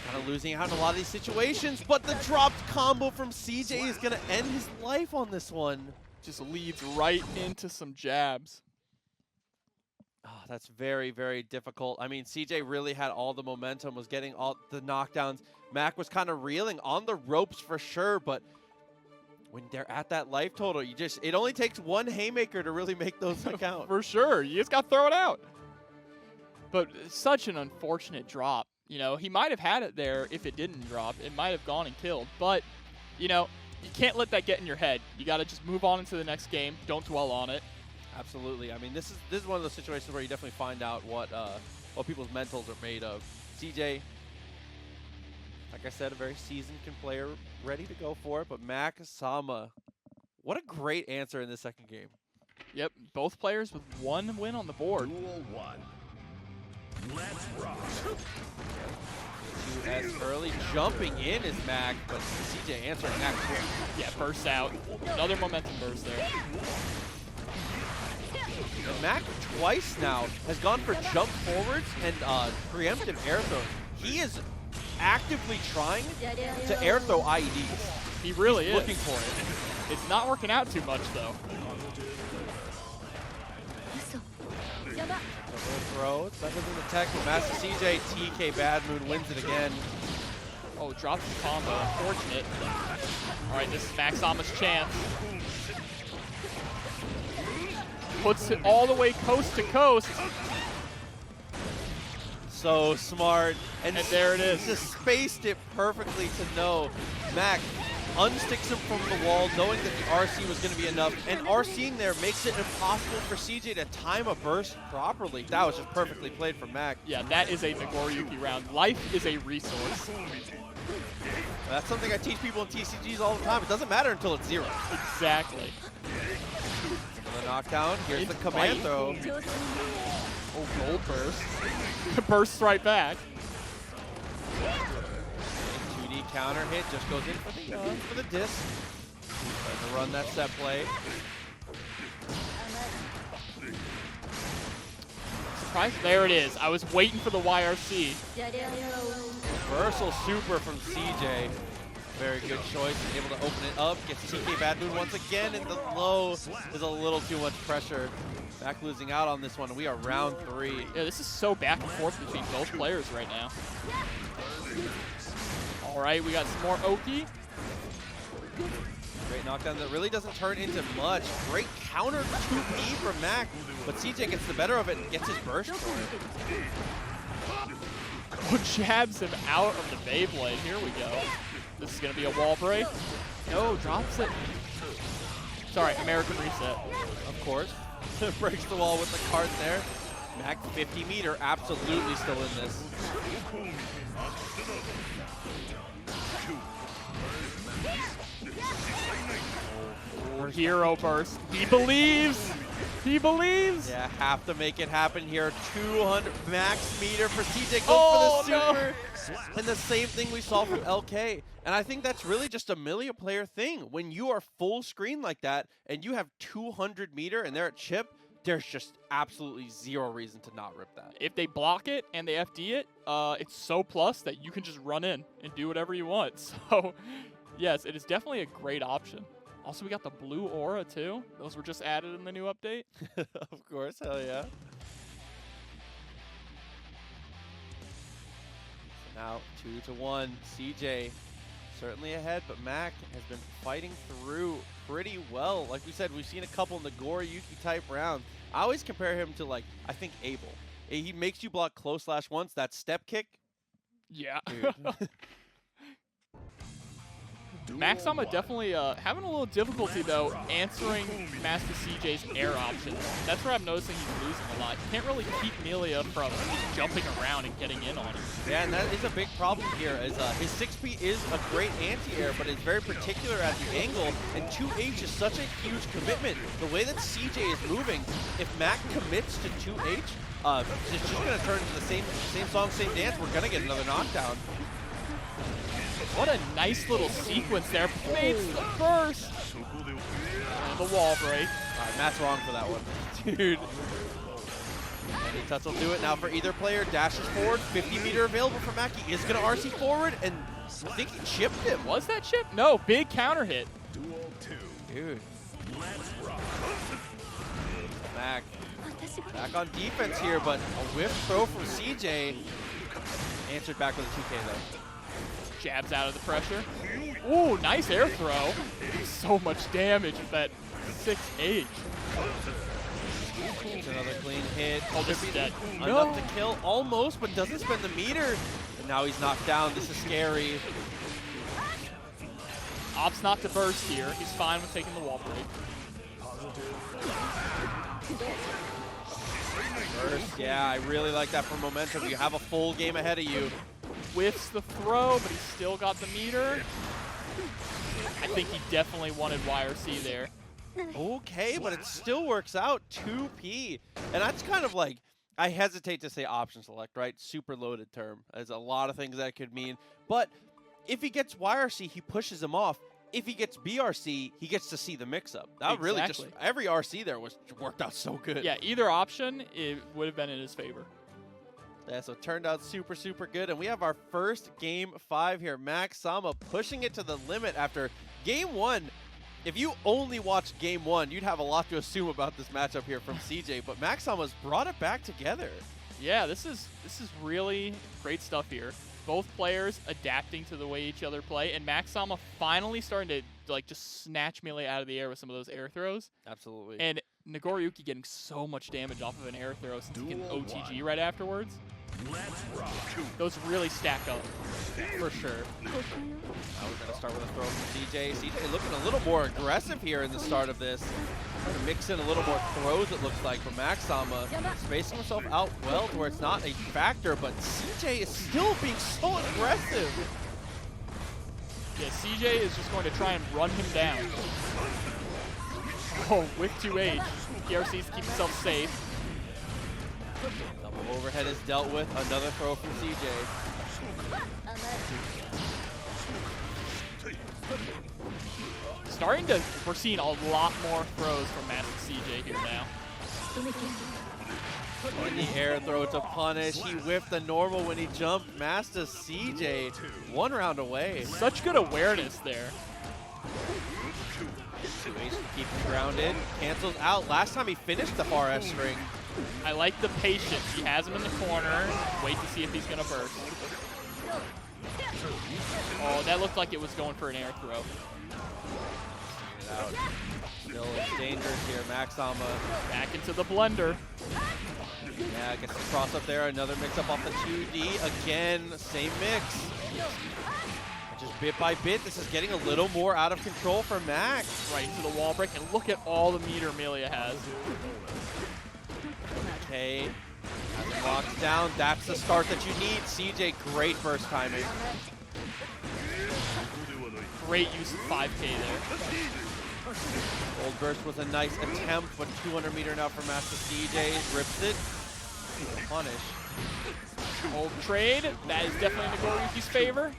kind of losing out in a lot of these situations, but the dropped combo from CJ is going to end his life on this one. Just leads right into some jabs. Oh, that's very, very difficult. I mean, CJ really had all the momentum, was getting all the knockdowns. Mac was kind of reeling on the ropes for sure, but when they're at that life total, it only takes one haymaker to really make those count. For sure, you just got to throw it out. But such an unfortunate drop. You know, he might have had it there if it didn't drop. It might have gone and killed. But, you know, you can't let that get in your head. You got to just move on into the next game. Don't dwell on it. Absolutely. I mean, this is one of those situations where you definitely find out what people's mentals are made of. CJ, like I said, a very seasoned player, ready to go for it. But MacsSama, what a great answer in this second game. Yep, both players with one win on the board. Duel 1. Let's rock. 2S early, jumping in is Mac, but CJ answering Mac quick. Yeah, bursts out. Another momentum burst there. And Mac twice now has gone for jump forwards and preemptive air throws. he is actively trying to air throw IEDs. He really He's is. looking for it. It's not working out too much, though. Throw. It's better than the tech, but Master CJ, TK Bad Moon wins it again. Oh, drops the combo. Unfortunate. All right, this is MacsSama's chance. Puts it all the way coast to coast. So smart. And there it is. Just spaced it perfectly to know. Mac unsticks him from the wall, knowing that the RC was going to be enough. And RCing there makes it impossible for CJ to time a burst properly. That was just perfectly played from Mac. Yeah, that is a Nagoriyuki round. Life is a resource. That's something I teach people in TCGs all the time. It doesn't matter until it's 0. Exactly. The knockdown. Here's the command throw. Oh, gold burst. Bursts right back. 2D counter hit just goes in for the disc. Trying to run that set play. Surprise! There it is. I was waiting for the YRC. Reversal super from CJ. Very good choice. Able to open it up. Gets TK Bad Moon once again, and the low is a little too much pressure. Mac losing out on this one. We are round 3. Yeah, this is so back and forth between both players right now. All right, we got some more Oki. Great knockdown that really doesn't turn into much. Great counter 2P from Mac, but CJ gets the better of it and gets his burst for it. Oh, jabs him out of the Beyblade. Here we go. This is going to be a wall break. No, drops it. Sorry, American reset. Of course. Breaks the wall with the cart there. Mac 50 meter, absolutely still in this. Hero burst. He believes. He believes. Yeah, have to make it happen here. 200 max meter for CJ. Go Oh, for the super. And the same thing we saw from LK. And I think that's really just a Millia player thing. When you are full screen like that and you have 200 meter and they're at Chipp, there's just absolutely zero reason to not rip that. If they block it and they FD it, it's so plus that you can just run in and do whatever you want. So, yes, it is definitely a great option. Also, we got the blue aura, too. Those were just added in the new update. Of course, hell yeah. So now 2-1. CJ certainly ahead, but Mac has been fighting through pretty well. Like we said, we've seen a couple Nagoriyuki type rounds. I always compare him to, like, I think Abel. He makes you block close slash once. That step kick. Yeah. MacsSama definitely having a little difficulty, though, answering Master CJ's air options. That's where I'm noticing he's losing a lot. He can't really keep Millia from just jumping around and getting in on him. Yeah, and that is a big problem here. Is his 6P is a great anti-air, but it's very particular at the angle, and 2H is such a huge commitment. The way that CJ is moving, if Mac commits to 2H, it's just going to turn into the same song, same dance. We're going to get another knockdown. What a nice little sequence there. Bates the burst. And the wall break. All right, Matt's wrong for that one. Dude. Any touch will do it. Now for either player, dashes forward, 50 meter available for Mac. He is going to RC forward, and I think he chipped him. Was that chip? No, big counter hit. Dude. Mac back on defense here, but a whiff throw from CJ. Answered back with a 2K though. Jabs out of the pressure. Ooh, nice air throw. So much damage with that 6H. Another clean hit. Oh, this is dead. Enough to kill almost, but doesn't spend the meter. And now he's knocked down. This is scary. Opts not to burst here. He's fine with taking the wall break. Burst, yeah, I really like that for momentum. You have a full game ahead of you. Whiffs the throw, but he's still got the meter. I think he definitely wanted YRC there. Okay, but it still works out. 2P. And that's kind of like, I hesitate to say option select, right? Super loaded term. There's a lot of things that could mean. But if he gets YRC, he pushes him off. If he gets BRC, he gets to see the mix-up. That really just, every RC there worked out so good. Yeah, either option, it would have been in his favor. Yeah, so it turned out super, super good. And we have our first Game 5 here. MacsSama pushing it to the limit after Game 1. If you only watched Game 1, you'd have a lot to assume about this matchup here from CJ. But MacsSama's brought it back together. Yeah, this is really great stuff here. Both players adapting to the way each other play, and MacsSama finally starting to like just snatch Millia out of the air with some of those air throws. Absolutely. And Nagoriyuki getting so much damage off of an air throw since he can OTG right afterwards. Let's rock. Those really stack up, for sure. Now we're going to start with a throw from CJ. CJ looking a little more aggressive here in the start of this. Trying to mix in a little more throws, it looks like, from MacsSama. Spacing himself out well to where it's not a factor, but CJ is still being so aggressive. Yeah, CJ is just going to try and run him down. Oh, with 2H. PRCs to keep himself safe. Double overhead is dealt with. Another throw from CJ. We're seeing a lot more throws from Master CJ here now. In the air throw to punish. He whiffed the normal when he jumped. Master CJ 1 round away. Such good awareness there. 2H to keep him grounded. Cancels out. Last time he finished the far S string. I like the patience. He has him in the corner. Wait to see if he's going to burst. Oh, that looked like it was going for an air throw. Out. Still in danger here. MacsSama Back into the blender. Yeah, gets the cross up there. Another mix up off the 2D. Again, same mix. Just bit by bit, this is getting a little more out of control for Max. Right into the wall break, and look at all the meter Millia has. Okay, as it locks down, that's the start that you need. CJ, great burst timing. Great use of 5K there. Gold burst was a nice attempt, but 200 meter now for Master CJ. Rips it. Punish. Old trade. That is definitely Nagoriyuki's favor.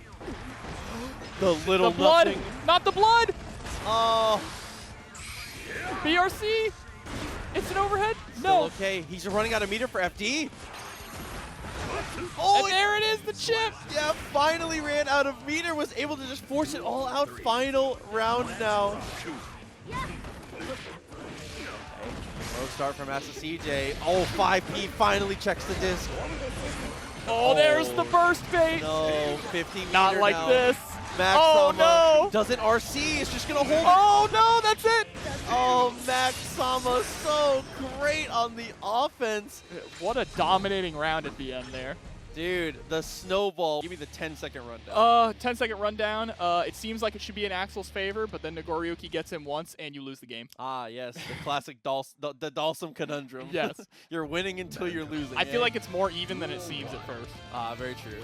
The little The blood! nothing. Not the blood! Oh. BRC? It's an overhead? Still No. okay. He's running out of meter for FD. Oh, and there it is, the chip! Yeah, finally ran out of meter. Was able to just force it all out. Final round now. Low start from Master CJ. Oh, 5P finally checks the disc. Oh, there's the burst bait! No, 50 Not meter like now. this. MacsSama Oh, no. doesn't RC. It's just going to hold it. Oh, no, that's it! Oh, MacsSama so great on the offense. What a dominating round at the end there. Dude, the snowball. Give me the 10-second rundown. 10-second rundown. It seems like it should be in Axel's favor, but then Nagoriyuki gets him once, and you lose the game. Ah, yes, the classic the Dalsum conundrum. Yes. You're winning until you're losing. I feel like it's more even than it seems at first. Ah, very true.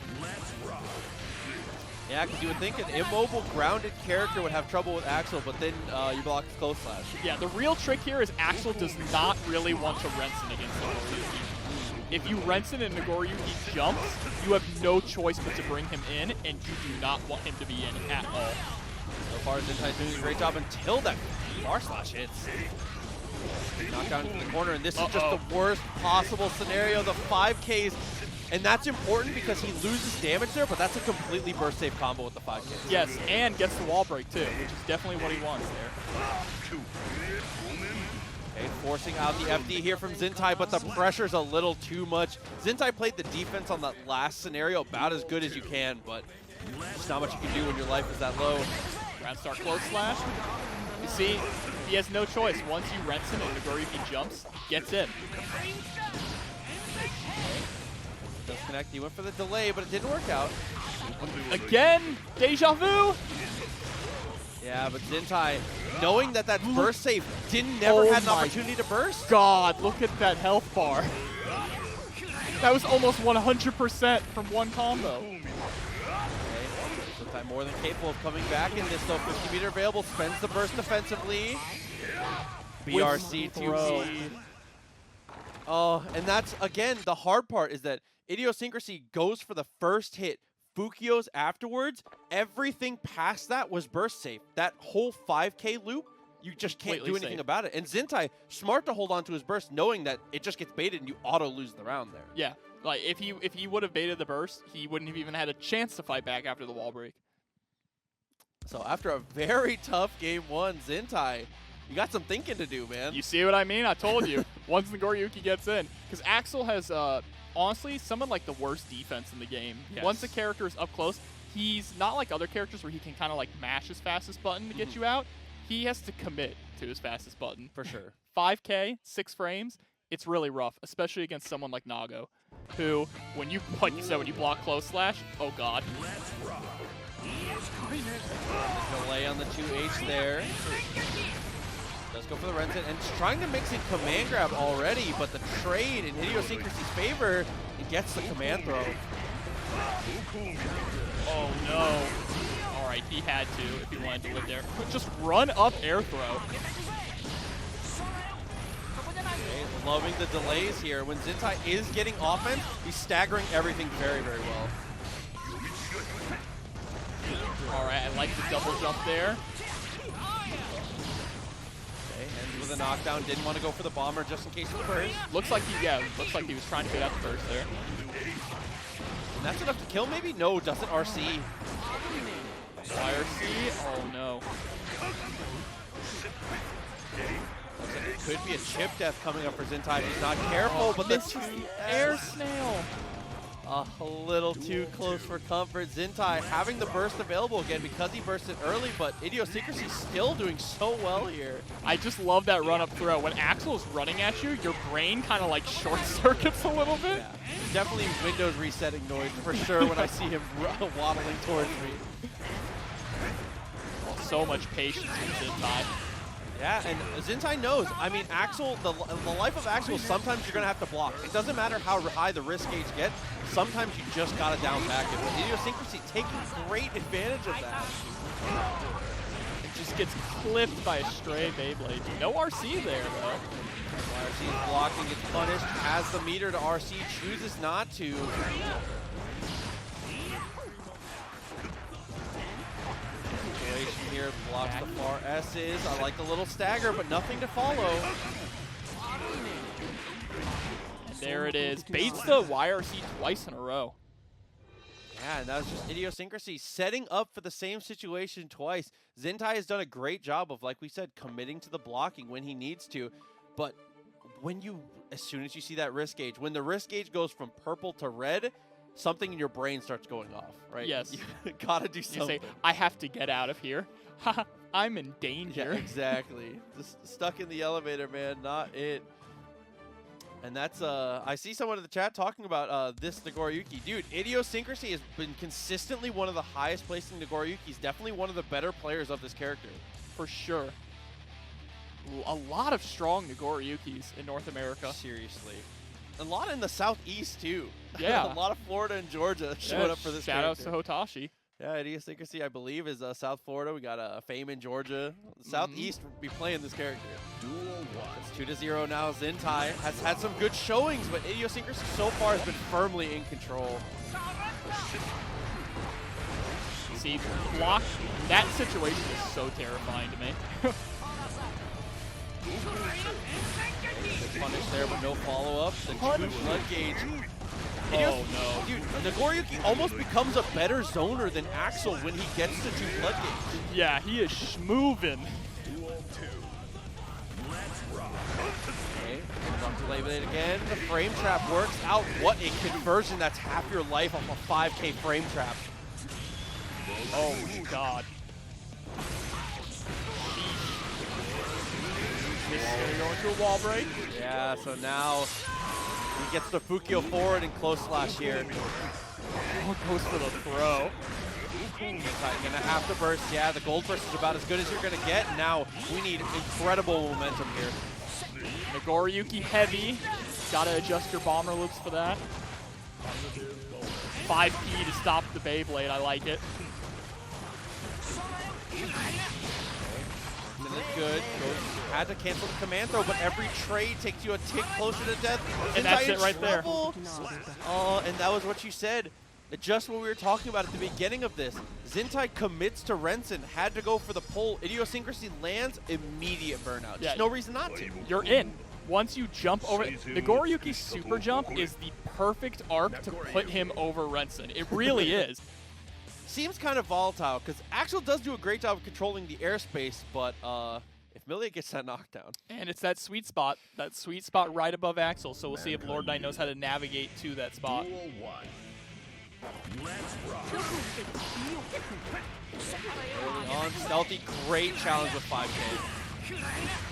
Yeah, because you would think an immobile, grounded character would have trouble with Axel, but then you block the close slash. Yeah, the real trick here is Axel does not really want to Renson against Nagoriyuki. If you Renson and Nagoriyuki jumps, you have no choice but to bring him in, and you do not want him to be in at all. So far, Zintai's doing a great job until that bar slash hits. Knockdown into the corner, and this is just the worst possible scenario. The 5Ks, and that's important because he loses damage there, but that's a completely burst safe combo with the 5Ks. Yes, and gets the wall break too, which is definitely what he wants there. Okay, forcing out the FD here from Zintai, but the pressure's a little too much. Zintai played the defense on that last scenario about as good as you can, but there's not much you can do when your life is that low. Ground start close slash. You see, he has no choice. Once you Renson and Nagoriyuki jumps, he gets in. Disconnect, he went for the delay, but it didn't work out. Again, deja vu. Yeah, but Zintai, knowing that that's burst safe, never had an opportunity to burst. God, look at that health bar. That was almost 100% from one combo. Okay, Zintai more than capable of coming back in this, though. 50 meter available, spends the burst defensively. BRC 2P. Oh, and that's, again, the hard part is that Idiosyncrasy goes for the first hit. Fukio's afterwards, everything past that was burst safe. That whole 5K loop, you just can't do anything about it. And Zintai, smart to hold on to his burst, knowing that it just gets baited and you auto lose the round there. Yeah. Like, if he would have baited the burst, he wouldn't have even had a chance to fight back after the wall break. So after a very tough game one, Zintai, you got some thinking to do, man. You see what I mean? I told you. Once Nagoriyuki gets in. Because Axel has, honestly, some of like the worst defense in the game. Yes. Once the character is up close, he's not like other characters where he can kind of like mash his fastest button to get you out. He has to commit to his fastest button. For sure. 5K, 6 frames, it's really rough, especially against someone like Nago, who, when you, like you said, when you block close slash, oh god. Delay on the 2H there. Does go for the Renton, and trying to mix in command grab already, but the trade in Idiosyncrasy's favor, he gets the command throw. Oh no. Alright, he had to if he wanted to live there. Just run up air throw. Okay, loving the delays here. When Zintai is getting offense, he's staggering everything very, very well. Alright, I like the double jump there. Okay, ends with a knockdown. Didn't want to go for the bomber just in case of the burst. Looks like looks like he was trying to get out the burst there. And that's enough to kill maybe? No, doesn't RC. YRC? Oh no. It could be a chip death coming up for Zintai if he's not careful, but the air snail. A little too close for comfort. Zintai having the burst available again because he bursted early, but Idiosyncrasy still doing so well here. I just love that run up throw. When Axel is running at you, your brain kind of like short circuits a little bit. Yeah. Definitely Windows resetting noise for sure when I see him waddling towards me. Oh, so much patience from Zintai. Yeah, and Zintai knows. I mean, Axel, the life of Axel, sometimes you're going to have to block. It doesn't matter how high the risk gauge gets. Sometimes you just got to down back it. But Idiosyncrasy taking great advantage of that. It just gets clipped by a stray Beyblade. No RC there, though. RC is blocking, gets punished, has the meter to RC, chooses not to. Here blocks the far S's. I like the little stagger, but nothing to follow. And there it is. Baits the YRC twice in a row. Yeah, and that was just Idiosyncrasy setting up for the same situation twice. Zintai has done a great job of, like we said, committing to the blocking when he needs to. But when as soon as you see that risk gauge, when the risk gauge goes from purple to red, something in your brain starts going off, right? Yes. You gotta do something. You say, I have to get out of here. Haha, I'm in danger. Yeah, exactly. Just stuck in the elevator, man. Not it. And that's, I see someone in the chat talking about this Nagoriyuki. Dude, Idiosyncrasy has been consistently one of the highest placing Nagoriyukis. Definitely one of the better players of this character. For sure. A lot of strong Nagoriyukis in North America. Seriously. A lot in the southeast, too. Yeah. A lot of Florida and Georgia showed up for this Shout-outs character. to Hotashi. Yeah, Idiosyncrasy, I believe, is South Florida. We got Fame in Georgia. Southeast will be playing this character. It's 2-0 now. Zintai has had some good showings, but Idiosyncrasy so far has been firmly in control. See, block, that situation is so terrifying to me. Good punish there, but no follow-up. The two blood gauge. Oh no. Dude, Nagoriyuki almost becomes a better zoner than Axel when he gets to 2 blood gauge. Yeah, he is schmovin'. Okay, comes up to label it again. The frame trap works out. What a conversion. That's half your life off a 5K frame trap. Oh god. This is gonna go into a wall break. Yeah, so now he gets the Fukio forward and close slash here. Oh, goes for the throw. Gonna have to burst. Yeah, the gold burst is about as good as you're gonna get. Now we need incredible momentum here. Nagoriyuki heavy. Gotta adjust your bomber loops for that. 5P to stop the Beyblade. I like it. It's good. Had to cancel the command throw, but every trade takes you a tick closer to death. And that's it right there. And that was what you said. Just what we were talking about at the beginning of this. Zintai commits to Renson, had to go for the pull. Idiosyncrasy lands, immediate burnout. Yeah. Just no reason not to. You're in. once you jump over, Nagoriyuki's super jump is the perfect arc to put him over Renson. It really is. Seems kind of volatile, because Axel does do a great job of controlling the airspace, but if Millia gets that knockdown. And it's that sweet spot right above Axel, so we'll see if Lord Knight knows how to navigate to that spot. Duel 1. Let's rock. Early on, Stealthy, great challenge with 5K.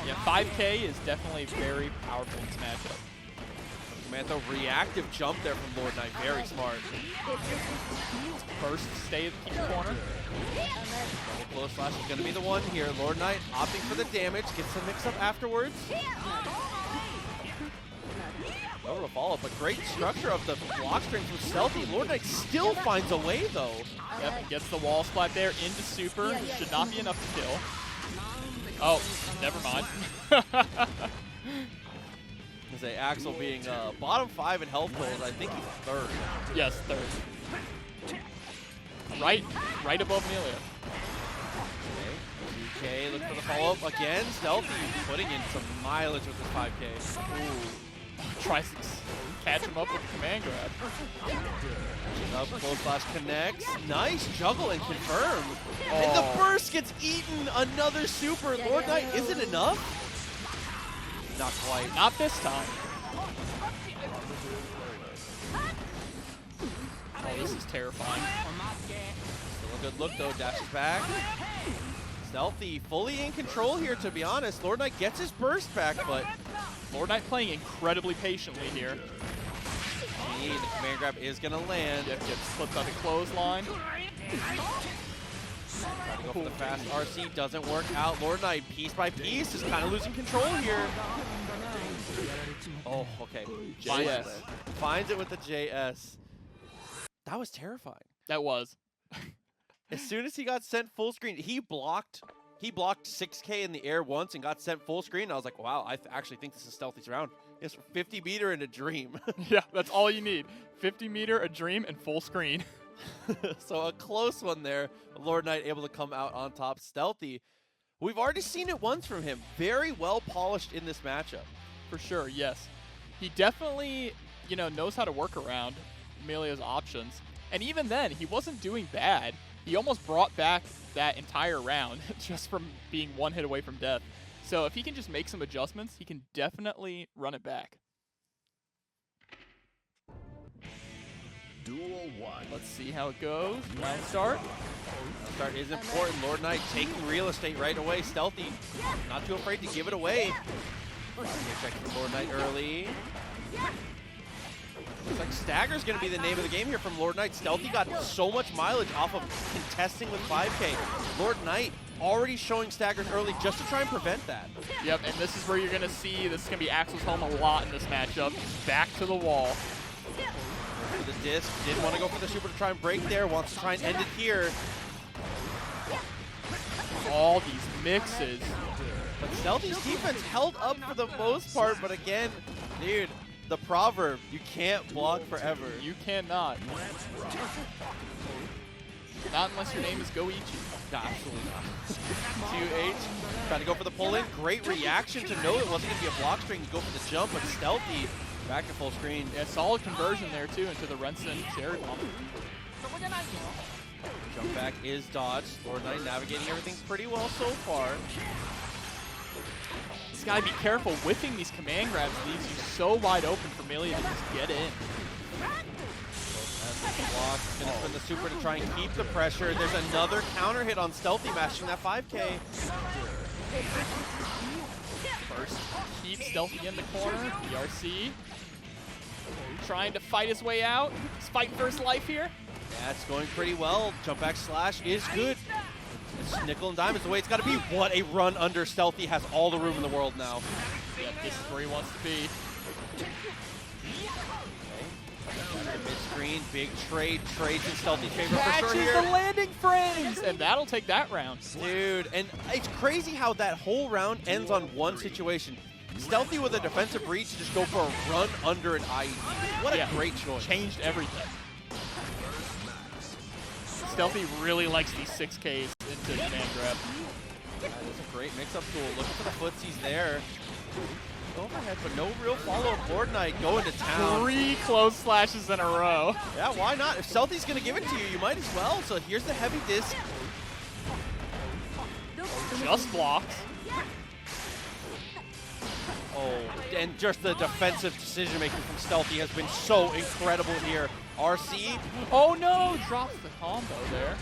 Yeah, 5K is definitely very powerful in this matchup. Mantho, reactive jump there from Lord Knight, very smart. First stay at the corner. Double close slash is going to be the one here. Lord Knight opting for the damage, gets the mix-up afterwards. Over to follow, but great structure of the block strings with Stealthy. Lord Knight still finds a way, though. Yep, gets the wall splat there into super. Should not be enough to kill. Oh, never mind. Say Axel being bottom 5 in health pools, I think he's 3rd. Yes, 3rd. Right above Millia. Okay, look for the follow-up again. Stealthy putting in some mileage with this 5K. Ooh. Tries to catch him up with the command grab. Up close slash connects. Nice juggle and confirm. And the burst gets eaten. Another super. Lord Knight, is it enough? Not quite. Not this time. Oh, this is terrifying. Still a good look though. Dashes back. Stealthy fully in control here, to be honest. Lord Knight gets his burst back, but Lord Knight playing incredibly patiently here. the command grab is going to land. Yep, gets flipped on the clothesline. Trying to go for the fast RC, doesn't work out. Lord Knight, piece by piece, is kind of losing control here. Oh, okay. JS. Finds it with the JS. That was terrifying. That was. As soon as he got sent full screen, he blocked 6K in the air once and got sent full screen. I was like, wow, I actually think this is Stealthy's round. It's 50 meter and a dream. Yeah, that's all you need. 50 meter, a dream, and full screen. So a close one there. Lord Knight able to come out on top. Stealthy, we've already seen it once from him. Very well polished in this matchup. For sure, yes. He definitely, knows how to work around Millia's options. And even then, he wasn't doing bad. He almost brought back that entire round just from being one hit away from death. So if he can just make some adjustments, he can definitely run it back. Duel 1. Let's see how it goes. Round start. Start is important. Lord Knight taking real estate right away. Stealthy, not too afraid to give it away. Check for Lord Knight early. Looks like Stagger's going to be the name of the game here from Lord Knight. Stealthy got so much mileage off of contesting with 5K. Lord Knight already showing Staggers early just to try and prevent that. Yep, and this is where you're going to see this is going to be Axel's home a lot in this matchup. Back to the wall. For the disc, didn't want to go for the super to try and break there, wants to try and end it here. All these mixes. But Stealthy's defense held up for the most part, but again, dude, the proverb, you can't block forever. You cannot. Not unless your name is Goichi. No, absolutely not. 2H, trying to go for the pull-in. Great reaction to know it wasn't going to be a block string to go for the jump, but Stealthy back to full screen. Yeah, solid conversion there, too, into the Renson cherry bomb. Jump back is dodged. Lord Knight navigating everything pretty well so far. Just gotta be careful. Whiffing these command grabs leaves you so wide open for Millia to just get in. Block, gonna spin the super to try and keep the pressure. There's another counter hit on Stealthy, matching that 5K. First, keep Stealthy in the corner. BRC. Trying to fight his way out. He's fighting for his life here. Yeah, it's going pretty well. Jump back slash is good. It's nickel and dime is the way it's got to be. What a run under. Stealthy has all the room in the world now. Yeah, this is where he wants to be. Mid-screen, big trades in Stealthy's favor for Catches sure here. the landing frames! And that'll take that round. Dude, and it's crazy how that whole round ends on one situation. Stealthy with a defensive reach to just go for a run under an IED. What a great choice. Changed everything. Stealthy really likes these 6Ks into command grab. That is a great mix-up tool. Looking for the footsies there. Overhead, but no real follow-up. Lord Knight going to town. 3 close slashes in a row. Yeah, why not? If Stealthy's going to give it to you, you might as well. So here's the heavy disc. Just blocks. Oh, and just the defensive decision-making from Stealthy has been so incredible here. RC. Oh no, drops the combo there.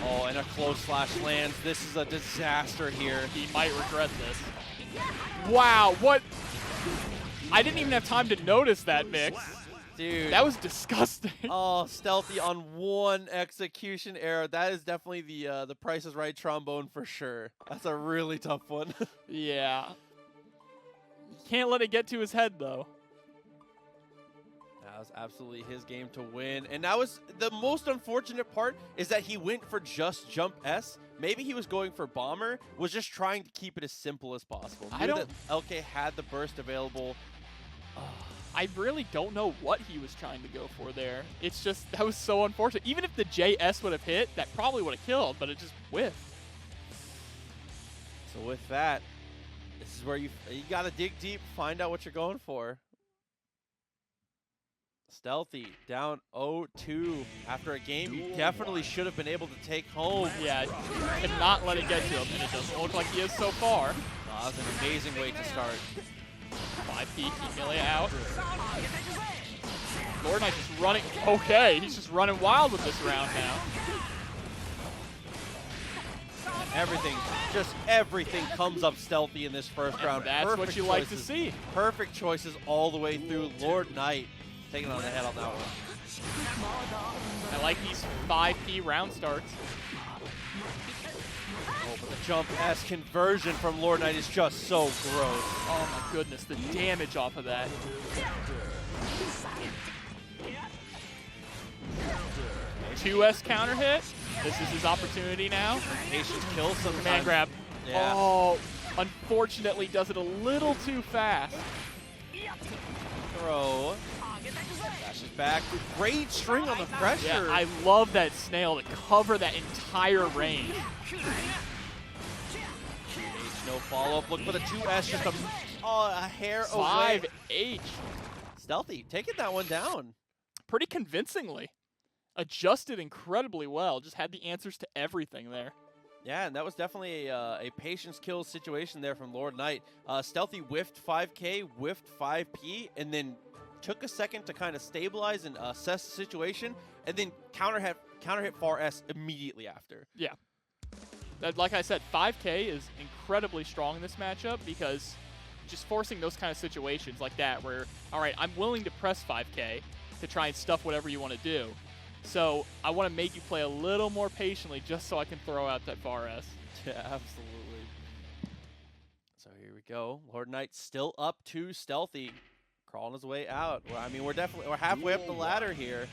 Oh, and a close slash lands. This is a disaster here. He might regret this. Wow, what? I didn't even have time to notice that, Mix. Dude. That was disgusting. Oh, Stealthy on one execution error. That is definitely the Price is Right trombone for sure. That's a really tough one. Yeah. Can't let it get to his head, though. That was absolutely his game to win. And that was the most unfortunate part is that he went for just jump S. Maybe he was going for bomber, was just trying to keep it as simple as possible. I Knew don't... that LK had the burst available. I really don't know what he was trying to go for there. It's just, that was so unfortunate. Even if the JS would have hit, that probably would have killed, but it just whiffed. So with that, this is where you got to dig deep, find out what you're going for. Stealthy down 0-2 after a game you definitely should have been able to take home. Yeah, could not let it get to him, and it doesn't look like he is so far. That was an amazing way to start. 5P, keep Millia out. Lord Knight just running, okay, he's just running wild with this round now. Everything comes up Stealthy in this first round. That's Perfect what you choices. like to see. Perfect choices all the way through. Lord Knight taking on the head on that one. I like these 5P round starts. Oh, but the jump S conversion from Lord Knight is just so gross. Oh my goodness, the damage off of that. 2S counter hit. This is his opportunity now. Patience kills sometimes. Command grab. Yeah. Oh, unfortunately does it a little too fast. Throw. Dashes back. Great string on the pressure. Yeah, I love that snail to cover that entire range. No follow-up. Look for the 2S. Just a hair away. 5H. Stealthy taking that one down. Pretty convincingly. Adjusted incredibly well. Just had the answers to everything there. Yeah, and that was definitely a patience kill situation there from Lord Knight. Stealthy whiffed 5K, whiffed 5P, and then took a second to kind of stabilize and assess the situation, and then counter hit far S immediately after. Yeah. Like I said, 5K is incredibly strong in this matchup because just forcing those kind of situations like that where, all right, I'm willing to press 5K to try and stuff whatever you want to do. So I want to make you play a little more patiently just so I can throw out that far S. Yeah, absolutely. So here we go. Lord Knight still up to Stealthy, crawling his way out. Well, I mean, we're halfway up the ladder here.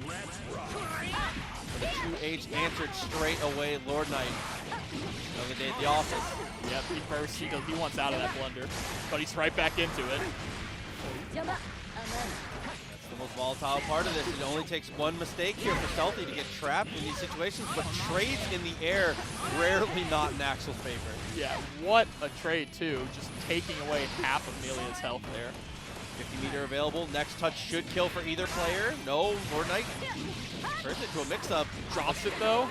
Let's rock. The 2H answered straight away. Lord Knight. Another day at the office. Yep, he wants out of that blunder, but he's right back into it. That's the most volatile part of this. It only takes one mistake here for Stealthy to get trapped in these situations, but trades in the air rarely not in Axel's favor. Yeah, what a trade too, just taking away half of Millia's health there. 50-meter available. Next touch should kill for either player. No, Lord Knight turns it to a mix-up. Drops it though.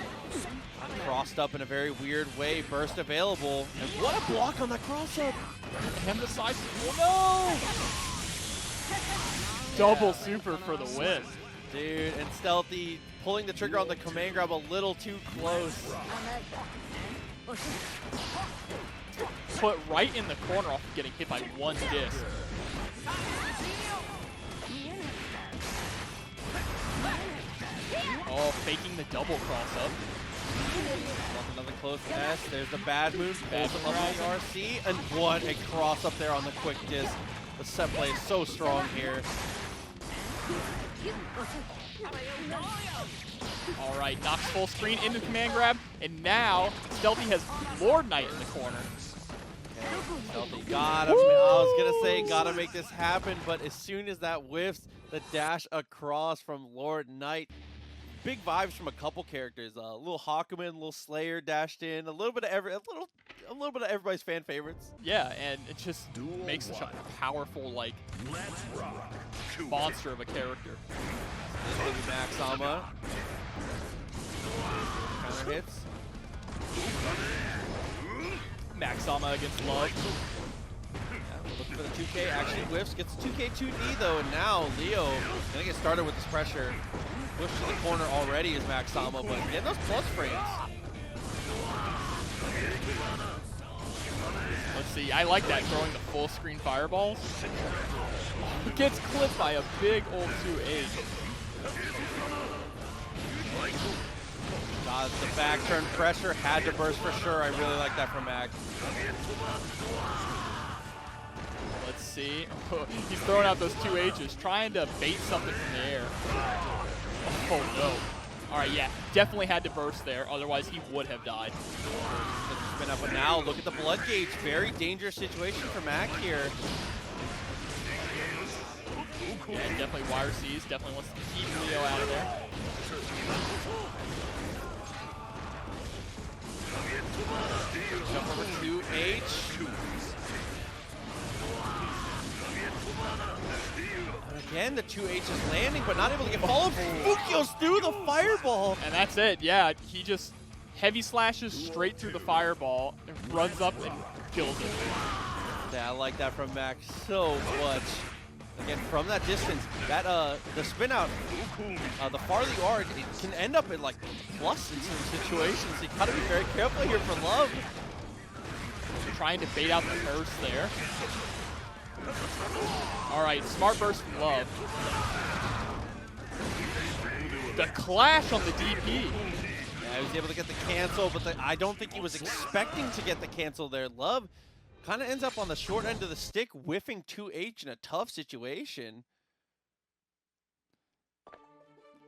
Crossed up in a very weird way. Burst available. And what a block on that cross-up. And the side. Oh no! Double super for the win. Dude, and Stealthy pulling the trigger on the command grab a little too close. Put right in the corner off of getting hit by one disc. Oh, faking the double cross up. Another close S. There's the bad move. Bad Pulls him up the RC. And what a cross up there on the quick disc. The set play is so strong here. All right, knocks full screen into command grab. And now, Stealthy has Lord Knight in the corner. Stealthy gotta, I was gonna say gotta make this happen, but as soon as that whiffs, the dash across from Lord Knight. Big vibes from a couple characters. A little Hawkman, a little Slayer dashed in, a little bit of a little bit of everybody's fan favorites. Yeah, and it just makes such a powerful, like, monster of a character. This will be MacsSama. Counter hits. MacsSama against Love. Yeah, looking for the 2K, actually whiffs, gets 2K 2D though, and now Leo gonna get started with this pressure. Push to the corner already is MacsSama, but getting those plus frames. Let's see, I like that, throwing the full screen fireballs. Gets clipped by a big old 2-8. God, the back turn pressure had to burst for sure. I really like that from Mac. Let's see. He's throwing out those 2H's, trying to bait something from the air. Oh no. Alright, yeah, definitely had to burst there, otherwise he would have died. Spin up, but now look at the blood gauge. Very dangerous situation for Mac here. Yeah, definitely YRCs, definitely wants to keep Leo out of there. Jump over 2H. And again, the 2H is landing, but not able to get followed. Fukio's through the fireball. And that's it, yeah, he just heavy slashes straight through the fireball and runs up and kills it. Yeah, I like that from Mac so much. Again, from that distance, that the spin out, the farther you are, it can end up in like plus in some situations. So you gotta be very careful here for Love. Trying to bait out the burst there. All right, smart burst from Love. The clash on the DP. Yeah, he was able to get the cancel, but I don't think he was expecting to get the cancel there. Love kind of ends up on the short end of the stick, whiffing 2H in a tough situation.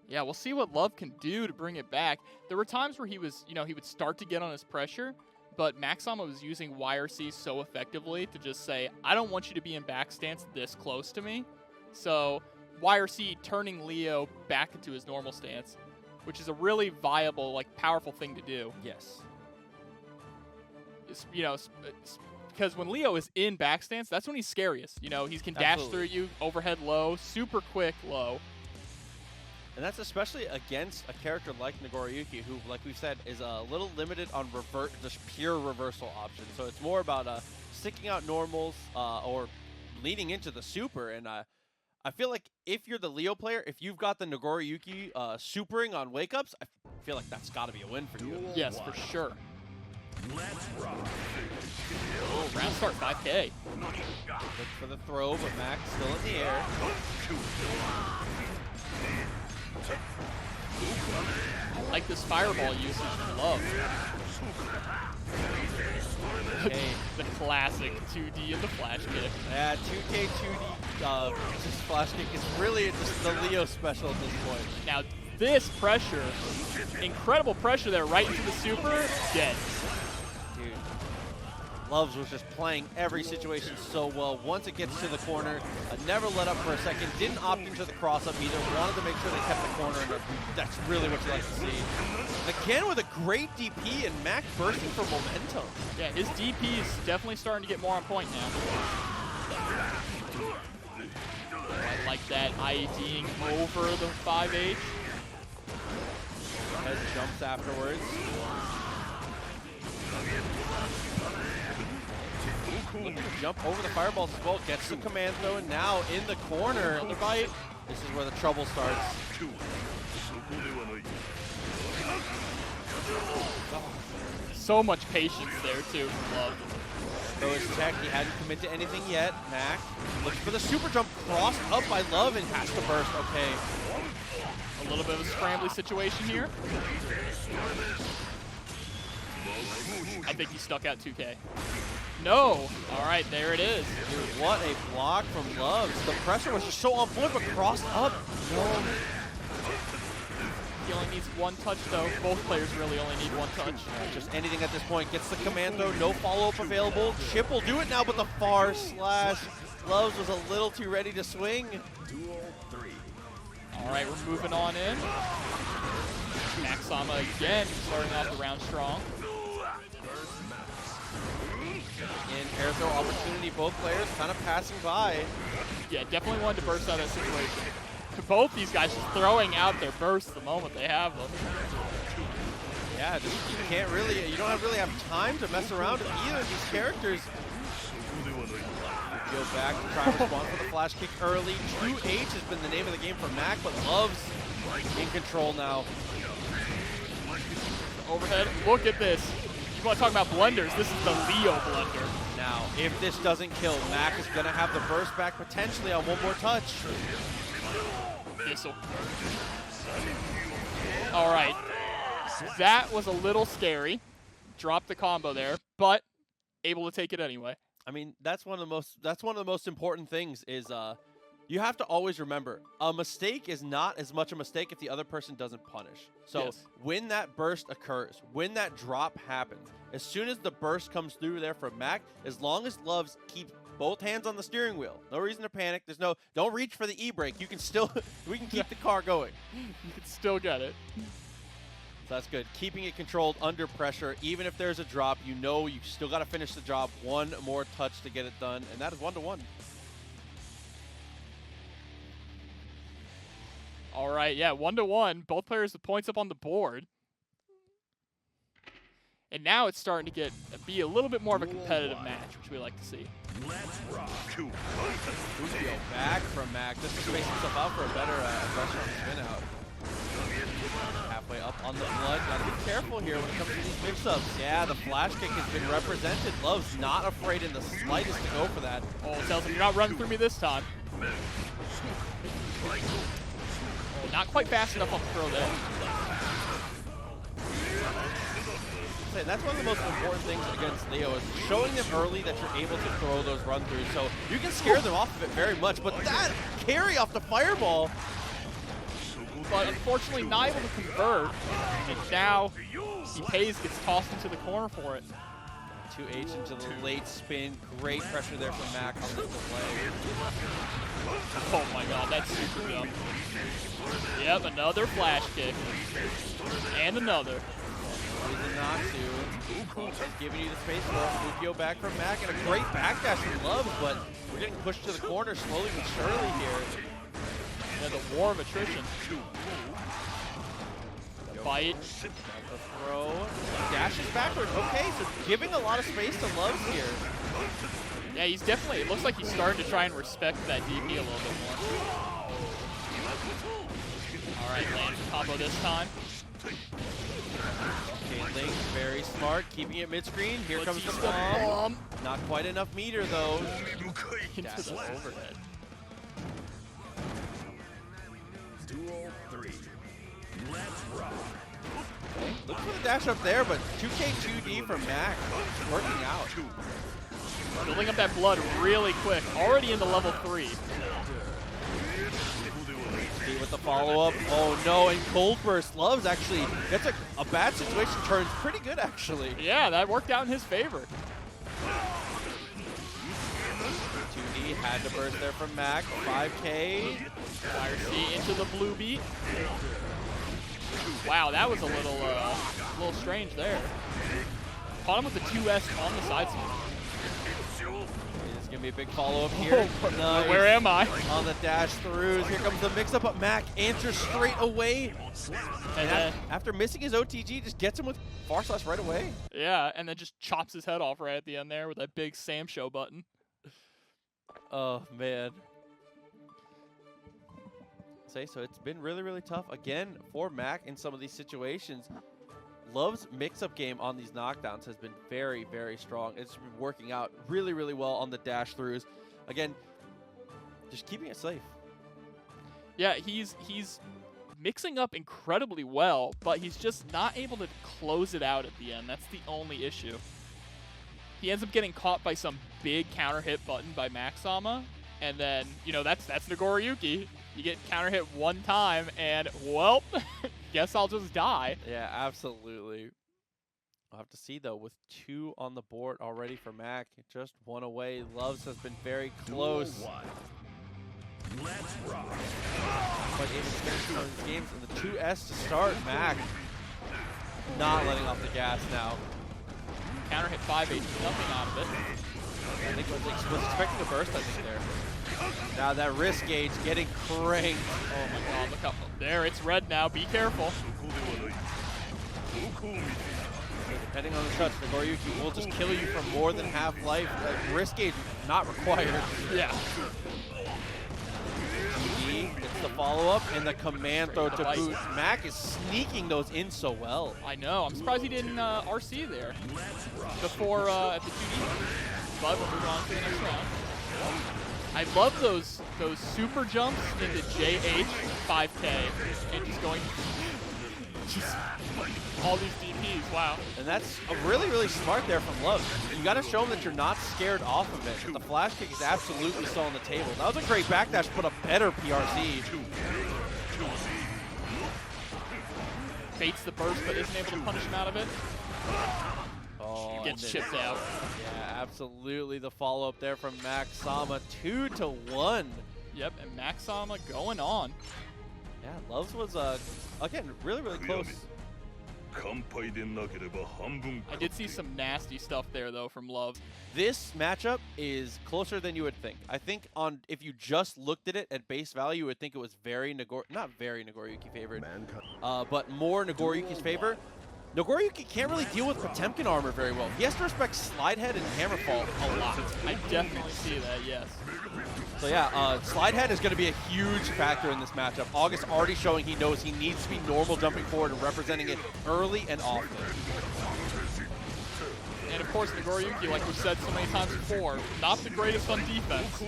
Yeah, we'll see what Love can do to bring it back. There were times where he was, he would start to get on his pressure, but MacsSama was using YRC so effectively to just say, I don't want you to be in back stance this close to me. So YRC turning Leo back into his normal stance, which is a really viable, like, powerful thing to do. Yes. Because when Leo is in back stance, that's when he's scariest. He can dash through you, overhead low, super quick low. And that's especially against a character like Nagoriyuki, who, like we've said, is a little limited on just pure reversal options. So it's more about sticking out normals or leading into the super. And I feel like if you're the Leo player, if you've got the Nagoriyuki supering on wake-ups, I feel like that's got to be a win for you. Yes, for sure. Let's rock. Oh, round start 5K. Look for the throw, but Mac still in the air. I like this fireball usage from Love. Okay. The classic 2D and the flash kick. Yeah, 2K 2D just flash kick is really just the Leo special at this point. Now, this pressure, incredible pressure there, right into the super, dead. Dude, Loves was just playing every situation so well. Once it gets to the corner, never let up for a second, didn't opt into the cross-up either, wanted to make sure they kept the corner, and that's really what you like to see. Again with a great DP, and Mac bursting for momentum. Yeah, his DP is definitely starting to get more on point now. I like that IEDing over the 5H. Head jumps afterwards. Looking to jump over the fireballs as well, gets the command throw, and now in the corner. On the right. This is where the trouble starts. So much patience there too from Love. Throw his tech, he hadn't committed to anything yet. Mac looks for the super jump, crossed up by Love and has to burst. Okay. A little bit of a scrambly situation here. I think he stuck out 2K. No! Alright, there it is. Dude, what a block from Love. The pressure was just so on point, but crossed up. No. He only needs one touch though. Both players really only need one touch. Just anything at this point. Gets the command though, no follow-up available. Chipp will do it now, but the far slash. Loves was a little too ready to swing. Alright, we're moving on in. MacsSama again starting off the round strong. In air throw opportunity, both players kind of passing by. Yeah, definitely wanted to burst out of that situation. Both these guys just throwing out their bursts the moment they have them. Yeah, just, you don't really have time to mess around with either of these characters. Go back to try and respond for the flash kick early. 2H has been the name of the game for Mac, but Love's in control now. Overhead, look at this. You want to talk about blunders, this is the Leo blunder. Now, if this doesn't kill, Mac is going to have the burst back potentially on one more touch. Missile. All right, that was a little scary. Dropped the combo there, but able to take it anyway. I mean, that's one of the most important things is you have to always remember a mistake is not as much a mistake if the other person doesn't punish. So Yes. when that burst occurs, when that drop happens, as soon as the burst comes through there from Mac, as long as Loves keeps both hands on the steering wheel, no reason to panic. Don't reach for the e-brake. You can still, we can keep the car going. You can still get it. So that's good. Keeping it controlled under pressure, even if there's a drop, you know you still got to finish the job. One more touch to get it done, and that is 1-1. All right, yeah, 1-1. Both players with points up on the board. And now it's starting to be a little bit more of a competitive match, which we like to see. Let's rock. Fukio back from Mac. Just to space himself out for a better pressure on the spin out. Halfway up on the blood. Gotta be careful here when it comes to these mix-ups. Yeah, the flash kick has been represented. Love's not afraid in the slightest to go for that. Oh, it tells him you're not running through me this time. Oh, not quite fast enough on the throw there. That's one of the most important things against Leo is showing them early that you're able to throw those run-throughs. So you can scare them off of it very much, but that carry off the fireball. But unfortunately not able to convert. And now he pays, gets tossed into the corner for it. 2H into the late spin. Great pressure there from Mac on the delay. Oh my god, that's super dumb. Yep, another flash kick. And another. Reason not to. Just giving you the space for Fukio back from Mac, and a great backdash from Love, but we're getting pushed to the corner slowly but surely here. Yeah, the war of attrition. The bite. The throw. Dashes backwards. Okay, so giving a lot of space to Love here. Yeah, he's definitely, it looks like he's starting to try and respect that DP a little bit more. Alright, lands the combo this time. Okay, Link, very smart, keeping it mid-screen. Here comes the Batista bomb. Not quite enough meter, though. Into the overhead. Duel 3. Let's rock. Look for the dash up there, but 2K2D from Mac. Working out. Building up that blood really quick. Already into level 3. With the follow-up. Oh no, and Cold Burst Loves actually, that's a bad situation, turns pretty good actually. Yeah, that worked out in his favor. 2D had to burst there from Mac. 5K. Fire C into the blue beat. Wow, that was a little strange there. Caught him with the 2S on the side switch. It's gonna be a big follow-up here. Nice. Where am I? On the dash throughs. Here comes the mix-up, but Mac answers straight away. And then, After missing his OTG, just gets him with far slash right away. yeah, and then just chops his head off right at the end there with that big Sam Show button. Oh man. So it's been really, really tough again for Mac in some of these situations. Love's mix-up game on these knockdowns has been very, very strong. It's been working out really, really well on the dash throughs. Again, just keeping it safe. Yeah, he's mixing up incredibly well, but he's just not able to close it out at the end. That's the only issue. He ends up getting caught by some big counter hit button by MacsSama, and then, you know, that's Nagoriyuki. You get counter hit one time, and, well, guess I'll just die. Yeah, absolutely. We'll have to see, though, with 2 on the board already for Mac. Just 1 away. Loves has been very close. Duel 1. Let's rock. But able to finish some of these games. And the 2S to start. Mac not letting off the gas now. counter hit 5H, nothing out of it. I think was expecting a burst, I think, there. Now that wrist gauge getting cranked. Oh my god, look how, there, it's red now, be careful. Depending on the touch, Nagoriyuki will just kill you from more than half life. Wrist gauge not required. Yeah. TD gets the follow-up and the command throw to boot. Mac is sneaking those in so well. I know, I'm surprised he didn't RC there before at the 2D. But we'll move on to the next round. I love those super jumps into JH 5K and just going just all these DPs, wow. And that's really, really smart there from Love. You got to show him that you're not scared off of it. But the flash kick is absolutely still on the table. That was a great backdash, but a better PRC. Baits the burst, but isn't able to punish him out of it. Oh, Gets chipped out. Yeah, absolutely. The follow-up there from MacsSama, 2-1. Yep, and MacsSama going on. Yeah, Loves was, again, really, really close. I did see some nasty stuff there, though, from Love. This matchup is closer than you would think. I think if you just looked at it at base value, you would think it was not very Nagoriyuki favored, but more Nagoriyuki's favor. Nagoriyuki can't really deal with Potemkin armor very well. He has to respect slide head and hammerfall a lot. I definitely see that, yes. So yeah, slide head is going to be a huge factor in this matchup. Augus already showing he knows he needs to be normal jumping forward and representing it early and often. And of course, Nagoriyuki, like we've said so many times before, not the greatest on defense.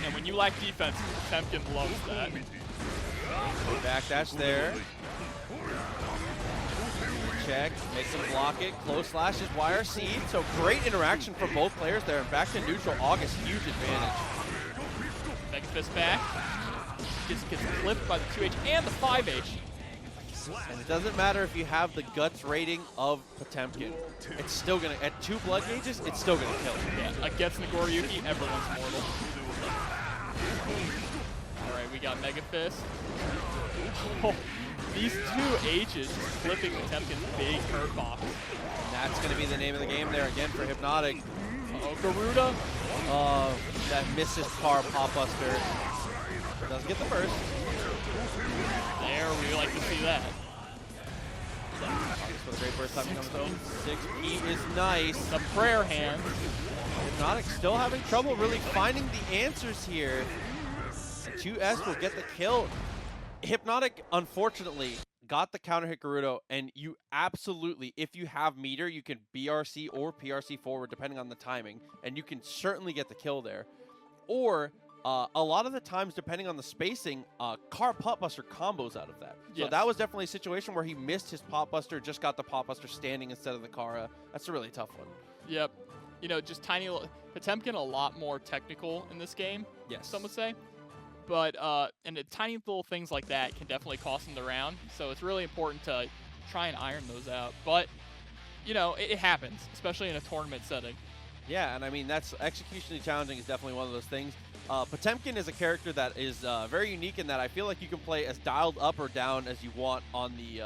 And when you lack defense, Potemkin loves that. Backdash there. Check, makes him block it. Close slash is YRC. So great interaction from both players there. And back to neutral, Augus, huge advantage. Mega Fist back. Gets clipped by the 2H and the 5H. And it doesn't matter if you have the guts rating of Potemkin. It's still going to, at 2 blood gauges, it's still going to kill. Yeah, against Nagoriyuki, everyone's mortal. All right, we got Mega Fist. Oh. These 2 H's flipping Potemkin's big hurt box. And that's going to be the name of the game there again for Hypnotiik. Oh, Garuda. That misses car pop buster. Doesn't get the first. There, we like to see that. For the great burst time comes home. 6P is nice. The prayer hand. Hypnotiik still having trouble really finding the answers here. And 2S will get the kill. Hypnotiik, unfortunately, got the counter hit Gerudo, and you absolutely, if you have meter, you can BRC or PRC forward, depending on the timing, and you can certainly get the kill there. Or, a lot of the times, depending on the spacing, car pop buster combos out of that. Yes. So that was definitely a situation where he missed his pop buster, just got the pop buster standing instead of the Kara. That's a really tough one. Yep. You know, just tiny little, Potemkin a lot more technical in this game, Yes. some would say. But, and the tiny little things like that can definitely cost him the round. So it's really important to try and iron those out. But, you know, it happens, especially in a tournament setting. Yeah, and I mean, that's executionally challenging is definitely one of those things. Potemkin is a character that is very unique in that I feel like you can play as dialed up or down as you want on the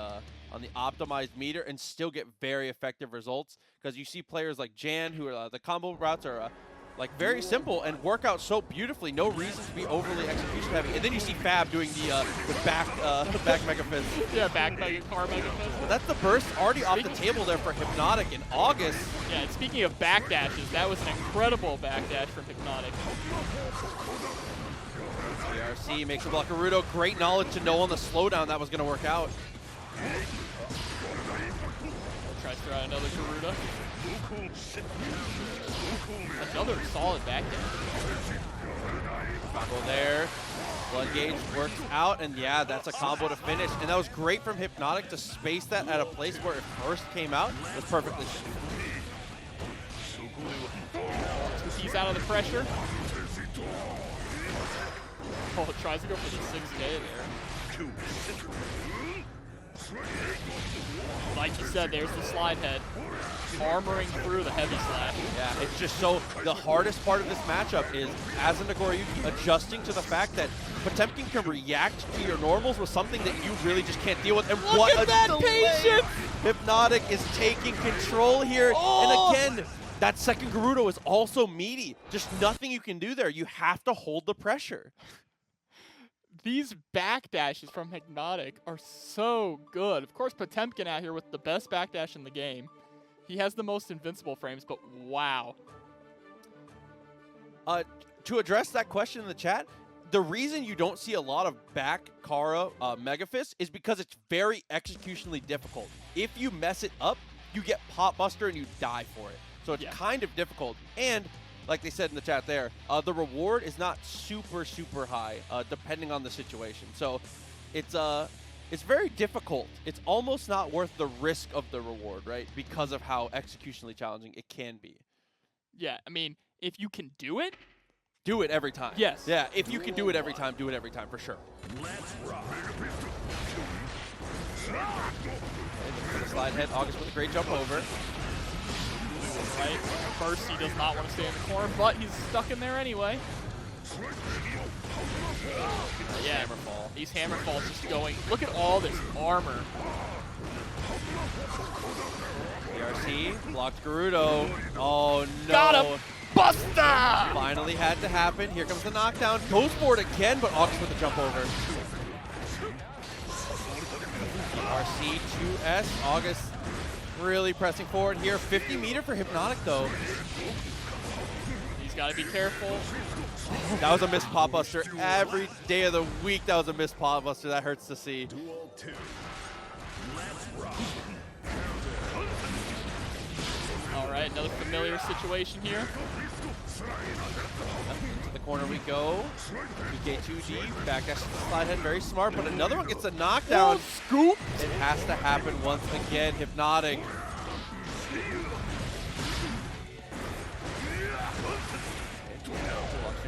optimized meter and still get very effective results. Because you see players like Jan, who are the combo routes are like very simple and work out so beautifully. No reason to be overly execution heavy. And then you see Fab doing the back Mega Fist. Yeah, back Mega Car Mega Fist. Well, that's the burst already off the table there for Hypnotiik in Augus. Yeah, and speaking of backdashes, that was an incredible backdash from Hypnotiik. CRC makes a block Gerudo. Great knowledge to know on the slowdown that was going to work out. Tries to throw out another Garuda. Another solid backdash. Combo there. Blood gauge works out, and yeah, that's a combo to finish. And that was great from Hypnotiik to space that at a place where it first came out. It was perfectly safe. He's out of the pressure. Oh, tries to go for the 6K there. Like you said, there's the slide head. Armoring through the heavy slash. Yeah, it's just so, the hardest part of this matchup is, as a Nagoriyuki, adjusting to the fact that Potemkin can react to your normals with something that you really just can't deal with. And Look at that delay. patience! Hypnotiik is taking control here. Oh! And again, that second Gerudo is also meaty. Just nothing you can do there. You have to hold the pressure. These backdashes from Hypnotiik are so good. Of course, Potemkin out here with the best backdash in the game. He has the most invincible frames, but wow. To address that question in the chat, the reason you don't see a lot of back Kara Mega Fist is because it's very executionally difficult. If you mess it up, you get Pot Buster and you die for it. So it's kind of difficult. And like they said in the chat there, the reward is not super, super high, depending on the situation. So it's very difficult. It's almost not worth the risk of the reward, right? Because of how executionally challenging it can be. Yeah, I mean, if you can do it, do it every time. Yes. Yeah, if you can do it every time, do it every time, for sure. Let's rock. Okay, the slide head, Augus with a great jump over. Right? First, he does not want to stay in the corner, but he's stuck in there anyway. Yeah, Hammerfall. these Hammerfalls just going. Look at all this armor. DRC blocked Gerudo. Oh no. Got him! Buster! Finally had to happen. Here comes the knockdown. Goes for it again, but Augus with a jump over. DRC 2S. Augus really pressing forward here. 50 meter for Hypnotiik though. He's got to be careful. That was a missed Pot Buster. Every day of the week, that was a missed Pot Buster. That hurts to see. Duel 2. Let's rock. All right, another familiar situation here. Into the corner we go. PK2D, back dash to the slide head, very smart, but another one gets a knockdown. Oh, scoop! It has to happen once again. Hypnotiik.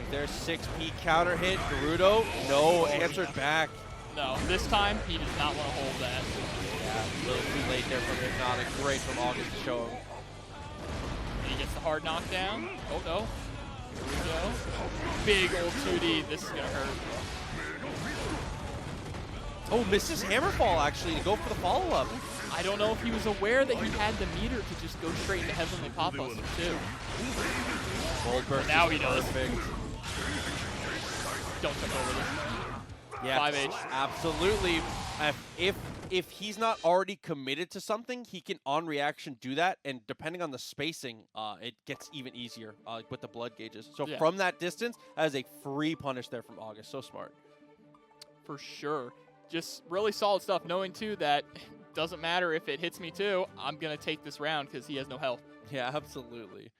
There's 6P counter hit. Gerudo, no, answered back. No, this time he does not want to hold that. Yeah, a little too late there from Hypnotiik. Great from Augus to show him. He gets the hard knockdown. Oh no. Here we go. Big old 2D. This is going to hurt. Oh, misses Hammerfall actually to go for the follow-up. I don't know if he was aware that he had the meter to just go straight into Heavenly Pot Buster too. Goldberg. Now he does. Perfect. Don't jump over this. Yeah, 5H. Absolutely. If he's not already committed to something, he can on reaction do that, and depending on the spacing, it gets even easier with the blood gauges. So from that distance, that is a free punish there from Augus. So smart. For sure. Just really solid stuff, knowing too that doesn't matter if it hits me too, I'm going to take this round because he has no health. Yeah, absolutely.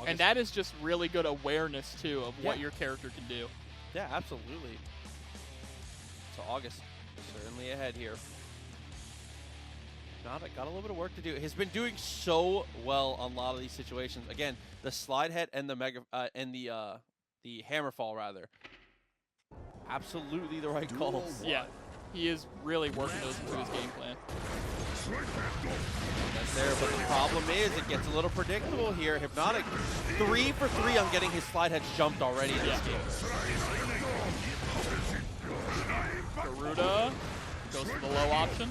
And that is just really good awareness, too, of what your character can do. Yeah, absolutely. So Augus certainly ahead here. Got a little bit of work to do. He's been doing so well on a lot of these situations. Again, the slide head and the the hammerfall rather. Absolutely the right calls. Yeah, he is really working those into his game plan. That's there, but the problem is it gets a little predictable here. Hypnotiik 3 for 3 on getting his slide heads jumped already in this game. Gerudo goes for the low option.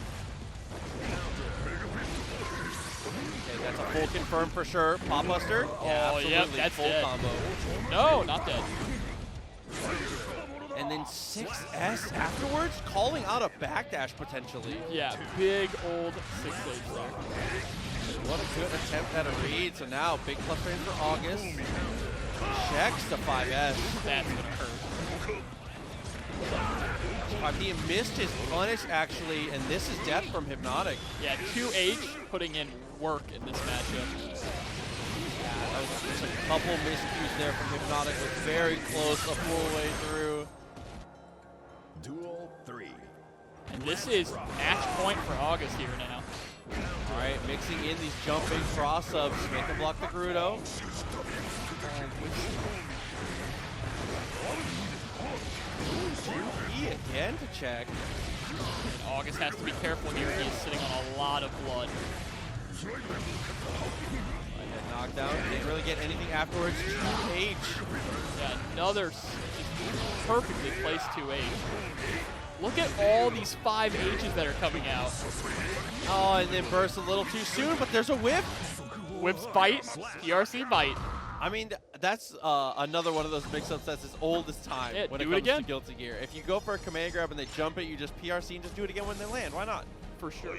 Okay, that's a full confirm for sure. Pot Buster. Yeah, absolutely. Yep, that's full dead. combo. No, not dead. And then 6S afterwards, calling out a backdash potentially. Yeah, big old 6H there. What a good attempt at a read. So now big plus frames for Augus. Checks the 5S. That's gonna hurt. He missed his punish actually, and this is death from Hypnotiik. Yeah, 2H putting in work in this matchup. Yeah, that was just a couple miscues there from Hypnotiik. Was very close the full way through. Duel 3. And this is match point for Augus here now. All right, mixing in these jumping cross-ups. Make him block the Gerudo. He again to check. And Augus has to be careful here. He is sitting on a lot of blood. Knockdown, getting really get anything afterwards. 2H. Yeah, another just perfectly placed 2H. Look at all these 5Hs that are coming out. Oh, and then burst a little too soon, but there's a whip. Whips bite, PRC bite. I mean, that's another one of those mix-ups that's as old as time Yeah, when do it it comes again. to Guilty Gear. If you go for a command grab and they jump it, you just PRC and just do it again when they land. Why not? For sure.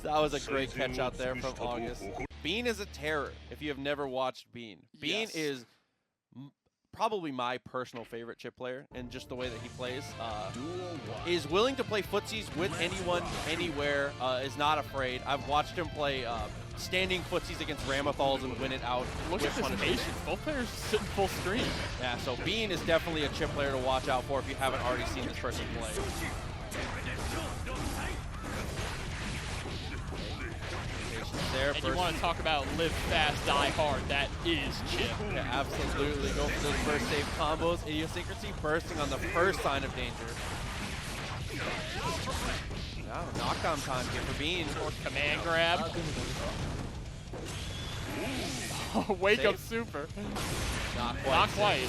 So that was a great catch out there from Augus. Bean is a terror if you have never watched Bean. Bean Yes. is probably my personal favorite Chipp player, and just the way that he plays. Is willing to play footsies with anyone, anywhere, is not afraid. I've watched him play standing footsies against Ramathals and win it out. Look with at this punishment. patience. Both players sitting full screen. Yeah, so Bean is definitely a Chipp player to watch out for if you haven't already seen this person play. There, And you want to talk about live fast, die hard. That is Chipp. Yeah, absolutely. Go for those first save combos. Idiosyncrasy bursting on the first sign of danger. Yeah, knockdown time here for Bean. Or command grab. Oh, wake up Save. super. Not quite. Not quite.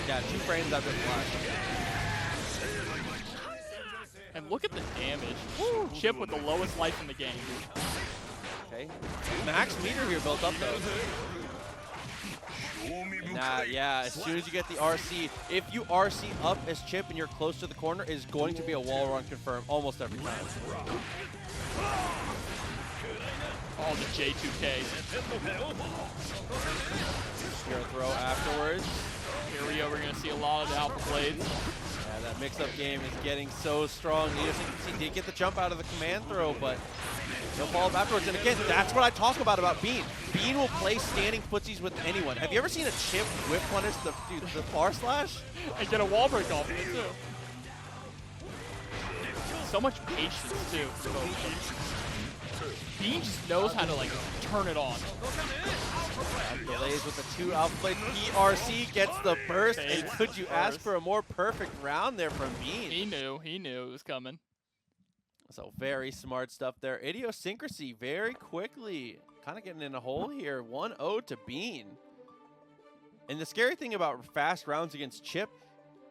Yeah, 2 frames after the flash. And look at the damage. Woo! Chipp with the lowest life in the game. Okay. Max meter here built up though. Nah, yeah, as soon as you get the RC, if you RC up as Chipp and you're close to the corner, is going to be a wall run confirm almost every time. Oh, the J2K. Spear throw afterwards. Here we go. We're going to see a lot of the Alpha Blades. Yeah, that mix-up game is getting so strong. Idiosyncrasy did get the jump out of the command throw, but he'll follow up afterwards. And again, that's what I talk about Bean. Bean will play standing footsies with anyone. Have you ever seen a Chipp whip punish the far slash? And get a wall break off of it, too. So much patience, too, for both of them. Bean just knows how to, like, turn it on. Delays with the 2 alpha blades. PRC gets the burst. And Takes could you the ask burst. for a more perfect round there from Bean? He knew it was coming. So very smart stuff there. Idiosyncrasy very quickly. Kind of getting in a hole here. 1-0 to Bean. And the scary thing about fast rounds against Chipp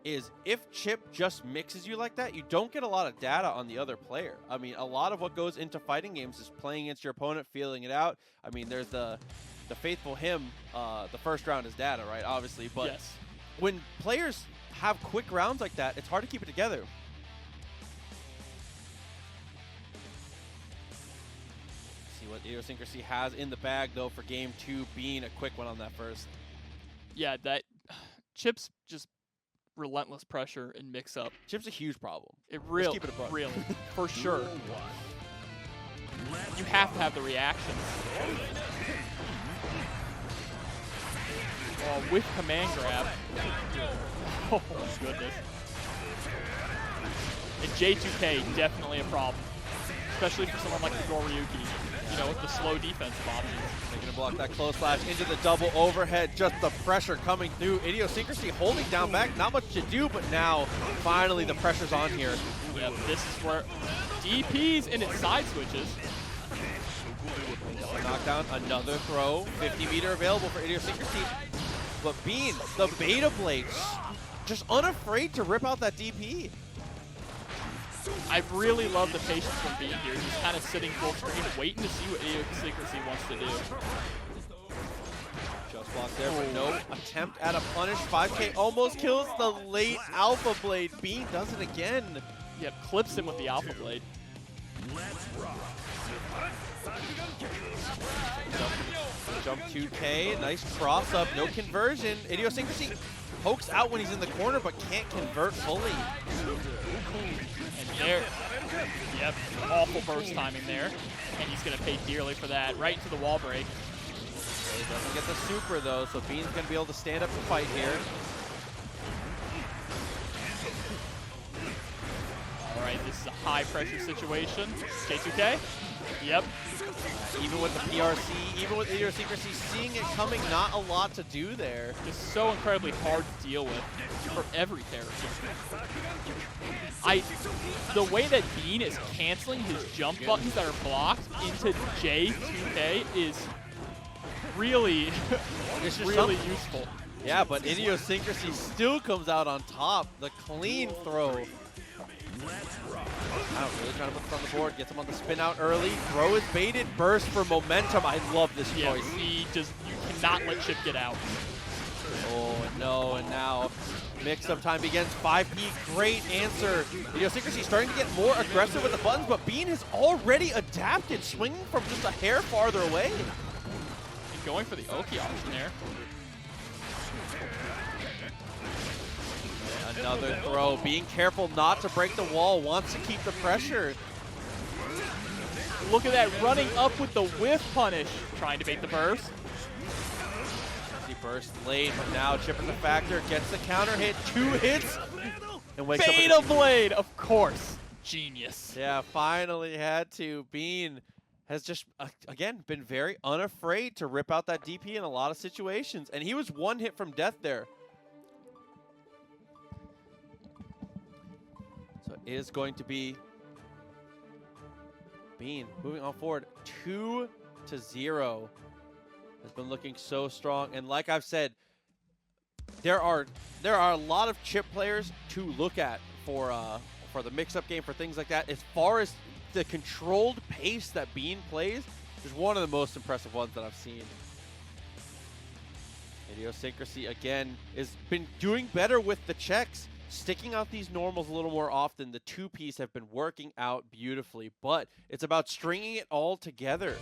is if Chipp just mixes you like that, you don't get a lot of data on the other player. I mean, a lot of what goes into fighting games is playing against your opponent, feeling it out. I mean, there's the faithful hymn, the first round is data, right? Obviously, but Yes. when players have quick rounds like that, it's hard to keep it together. See what Idiosyncrasy has in the bag, though, for game 2, being a quick one on that first. Yeah, that Chipp's just relentless pressure and mix up. Chipp's a huge problem. It really, keep it a buck. really, for sure. You have to have the reactions. Oh, with command grab. Oh my goodness. And J2K, definitely a problem. Especially for someone like Nagoriyuki, you know, with the slow defensive options. They're going to block that close slash into the double overhead. Just the pressure coming through. Idiosyncrasy holding down back. Not much to do, but now, finally, the pressure's on here. Yep, this is where DPs and its side switches. Knockdown, another throw. 50 meter available for Idiosyncrasy. But Bean, the beta blades, just unafraid to rip out that DP. I really love the patience from Bean here. He's kind of sitting full screen, waiting to see what Idiosyncrasy wants to do. Just blocked there, but no attempt at a punish. 5K almost kills the late Alpha Blade. Bean does it again. Yep, clips him with the Alpha Blade. Jump 2K, nice cross up, no conversion. Idiosyncrasy pokes out when he's in the corner, but can't convert fully. And there, yep, awful burst timing there. And he's going to pay dearly for that, right into the wall break. He doesn't get the super though, so Bean's going to be able to stand up and fight here. All right, this is a high pressure situation. J2K, yep. Even with the PRC, even with Idiosyncrasy, seeing it coming, not a lot to do there. Just so incredibly hard to deal with for every character. The way that Bean is canceling his jump buttons that are blocked into J2K is really, It's just really something. useful. Yeah, but Idiosyncrasy still comes out on top. The clean throw. Wow, really trying to put this on the board. Gets him on the spin out early. Throw is baited. Burst for momentum. I love this Yeah, choice. you cannot let Chipp get out. Oh, no, and now mix-up time begins. 5P, great answer. Idiosyncrasy starting to get more aggressive with the buttons, but Bean has already adapted, swinging from just a hair farther away. And going for the Oki option there. Another throw. Being careful not to break the wall. Wants to keep the pressure. Look at that, running up with the whiff punish. Trying to bait the burst. He bursts late, but now Chipp is a factor. Gets the counter hit. 2 hits. And wakes up. Beta Blade, of course. Genius. Yeah, finally had to. Bean has just, again, been very unafraid to rip out that DP in a lot of situations. And he was 1 hit from death there. So it is going to be Bean moving on forward 2-0. Has been looking so strong, and like I've said, there are a lot of Chipp players to look at for the mix-up game, for things like that. As far as the controlled pace that Bean plays, is one of the most impressive ones that I've seen. Idiosyncrasy again has been doing better with the checks, sticking out these normals a little more often. The 2Ps have been working out beautifully, but it's about stringing it all together.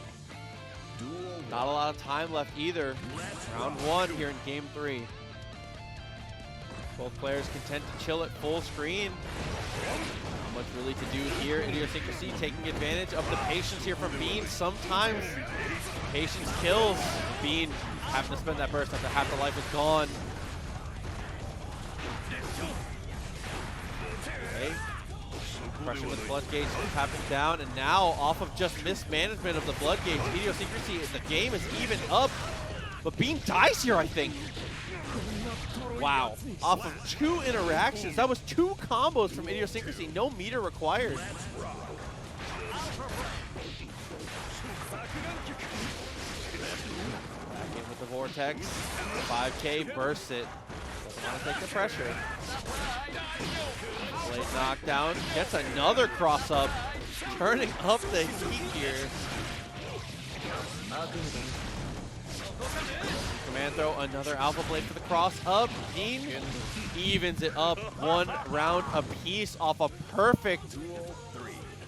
Not a lot of time left either. Round 1 here in game 3. Both players content to chill at full screen. Not much really to do here. Idiosyncrasy taking advantage of the patience here from Bean. Sometimes patience kills. Bean having to spend that burst after half the life is gone. Okay. Pressure with the blood gauge tapping down, and now off of just mismanagement of the blood gauge, Idiosyncrasy, the game is even up, but Bean dies here, I think. Wow, off of 2 interactions, that was 2 combos from Idiosyncrasy, no meter required. Back in with the Vortex, 5K, bursts it, doesn't want to take the pressure. Blade knockdown, gets another cross up, turning up the heat here. Command throw, another Alpha Blade for the cross up. Bean evens it up 1 round apiece off a perfect.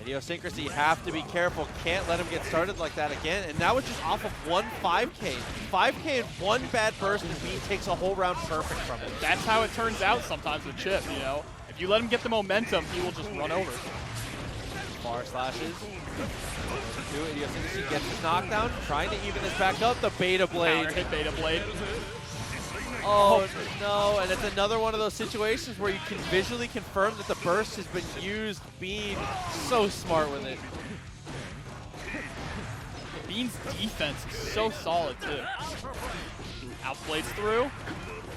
Idiosyncrasy have to be careful, can't let him get started like that again, and that was just off of 1 5K. 5K and 1 bad burst, and Bean takes a whole round perfect from it. That's how it turns out sometimes with Chipp, you know? If you let him get the momentum, he will just run over. Bar slashes. Idiosyncrasy gets his knockdown, trying to even this back up. The Beta Blade. Counter hit Beta Blade. Oh no, and it's another one of those situations where you can visually confirm that the burst has been used. Bean, so smart with it. Bean's defense is so solid too. Outblades through.